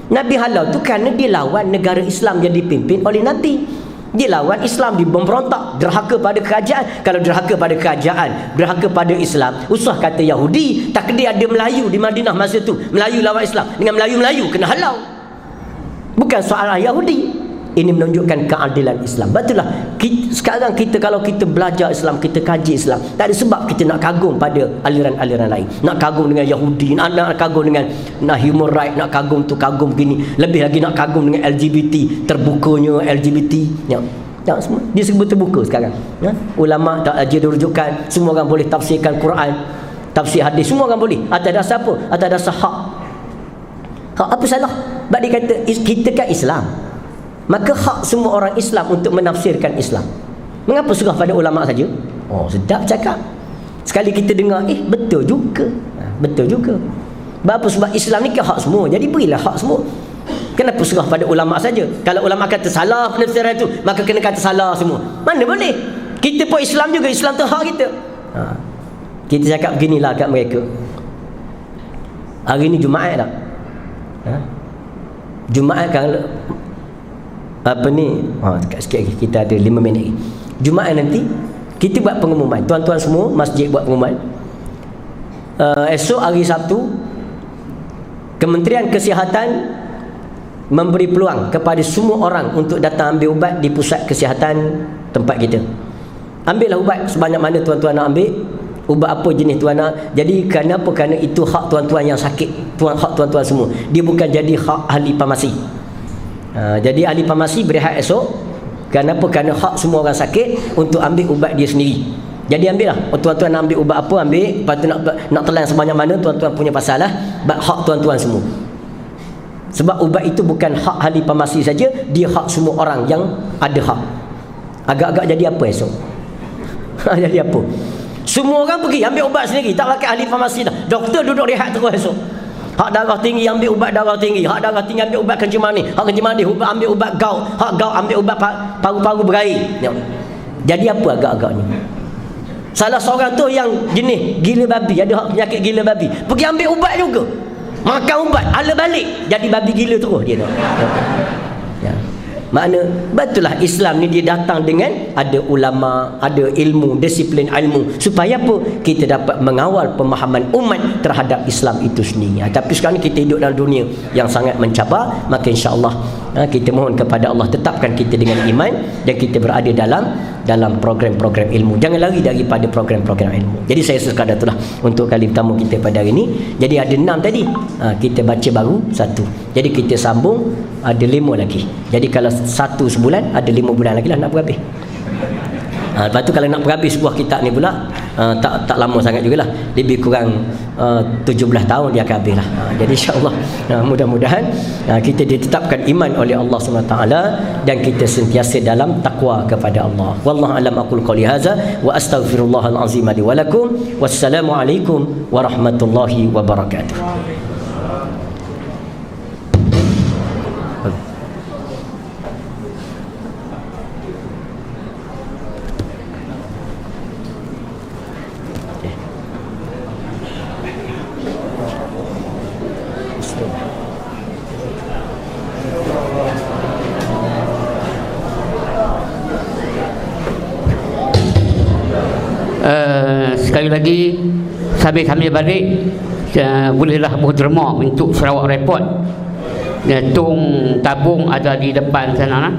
Nabi halau tu kerana dia lawan negara Islam yang dipimpin oleh Nabi. Dia lawan Islam, dia memberontak, derhaka pada kerajaan. Kalau derhaka pada kerajaan, derhaka pada Islam, usah kata Yahudi, tak kena ada Melayu di Madinah masa tu. Melayu lawan Islam dengan Melayu-Melayu kena halau. Bukan soalan Yahudi. Ini menunjukkan keadilan Islam. Betullah sekarang kita, kalau kita belajar Islam, kita kaji Islam, tak ada sebab kita nak kagum pada aliran-aliran lain. Nak kagum dengan Yahudi, nak kagum dengan human right, nak kagum tu kagum begini. Lebih lagi nak kagum dengan LGBT, terbukanya LGBT. Ya, semua dia serba terbuka sekarang. Ya? Ulama tak ajar rujukan, semua orang boleh tafsirkan Quran, tafsir hadis, semua orang boleh. Atas dasar apa? Atas dasar hak. Hak apa salah? Sebab dia kata kita kan Islam. Maka hak semua orang Islam untuk menafsirkan Islam. Mengapa serah pada ulama saja? Oh, sedap cakap. Sekali kita dengar, betul juga. Betul juga. Sebab sebab Islam ni kan hak semua. Jadi berilah hak semua. Kenapa serah pada ulama saja? Kalau ulama kata salah penafsiran itu, maka kena kata salah semua. Mana boleh? Kita pun Islam juga, Islam tu hak kita. Kita cakap beginilah kat mereka. Hari ni Jumaat tak? Jumaat kan sikit lagi, kita ada 5 minit lagi. Jumaat nanti kita buat pengumuman, tuan-tuan semua masjid buat pengumuman. Esok hari Sabtu, Kementerian Kesihatan memberi peluang kepada semua orang untuk datang ambil ubat di pusat kesihatan tempat kita. Ambillah ubat sebanyak mana tuan-tuan nak ambil. Ubat apa jenis tuan nak. Jadi kenapa? Kerana itu hak tuan-tuan yang sakit, hak tuan-tuan semua. Dia bukan jadi hak ahli farmasi. Jadi ahli farmasi berehat esok. Kenapa? Kerana hak semua orang sakit untuk ambil ubat dia sendiri. Jadi ambillah. Tuan-tuan nak ambil ubat apa, ambil. Lepas tu nak telan sebanyak mana, tuan-tuan punya pasal lah. Hak tuan-tuan semua. Sebab ubat itu bukan hak ahli farmasi saja, dia hak semua orang yang ada hak. Agak-agak jadi apa esok? Jadi apa? Semua orang pergi ambil ubat sendiri, tak pakai ahli farmasi dah. Doktor duduk rehat terus esok. Hak darah tinggi ambil ubat darah tinggi, hak darah tinggi ambil ubat kencing manis, hak kencing manis ambil ubat gout, hak gout ambil ubat paru-paru berair. Jadi apa agak-agaknya? Salah seorang tu yang jenis gila babi, ada hak penyakit gila babi, pergi ambil ubat juga, makan ubat, ala balik jadi babi gila terus dia tu. Ya. Makna betullah Islam ni dia datang dengan ada ulama, ada ilmu, disiplin ilmu, supaya apa? Kita dapat mengawal pemahaman umat terhadap Islam itu sendiri. Tapi sekarang ni kita hidup dalam dunia yang sangat mencabar, maka insya-Allah kita mohon kepada Allah tetapkan kita dengan iman dan kita berada dalam program-program ilmu. Jangan lari daripada program-program ilmu. Jadi saya sekadar itulah untuk kali pertama kita pada hari ini. Jadi ada 6 tadi, kita baca baru 1. Jadi kita sambung ada 5 lagi. Jadi kalau 1 sebulan, ada 5 bulan lagi lah nak berhabis. Lepas tu kalau nak berhabis sebuah kitab ni pula, tak lama sangat jugalah, lebih kurang 17 tahun dia akan habis lah. Jadi insyaAllah mudah-mudahan kita ditetapkan iman oleh Allah SWT dan kita sentiasa dalam takwa kepada Allah. Wallahu alam, aqul qouli hadza wa astaghfirullahal azim li wa lakum. Wassalamualaikum warahmatullahi wabarakatuh. Sekali lagi sambil kami balik, bolehlah berderma untuk Sarawak Report. Tung tabung ada di depan sana.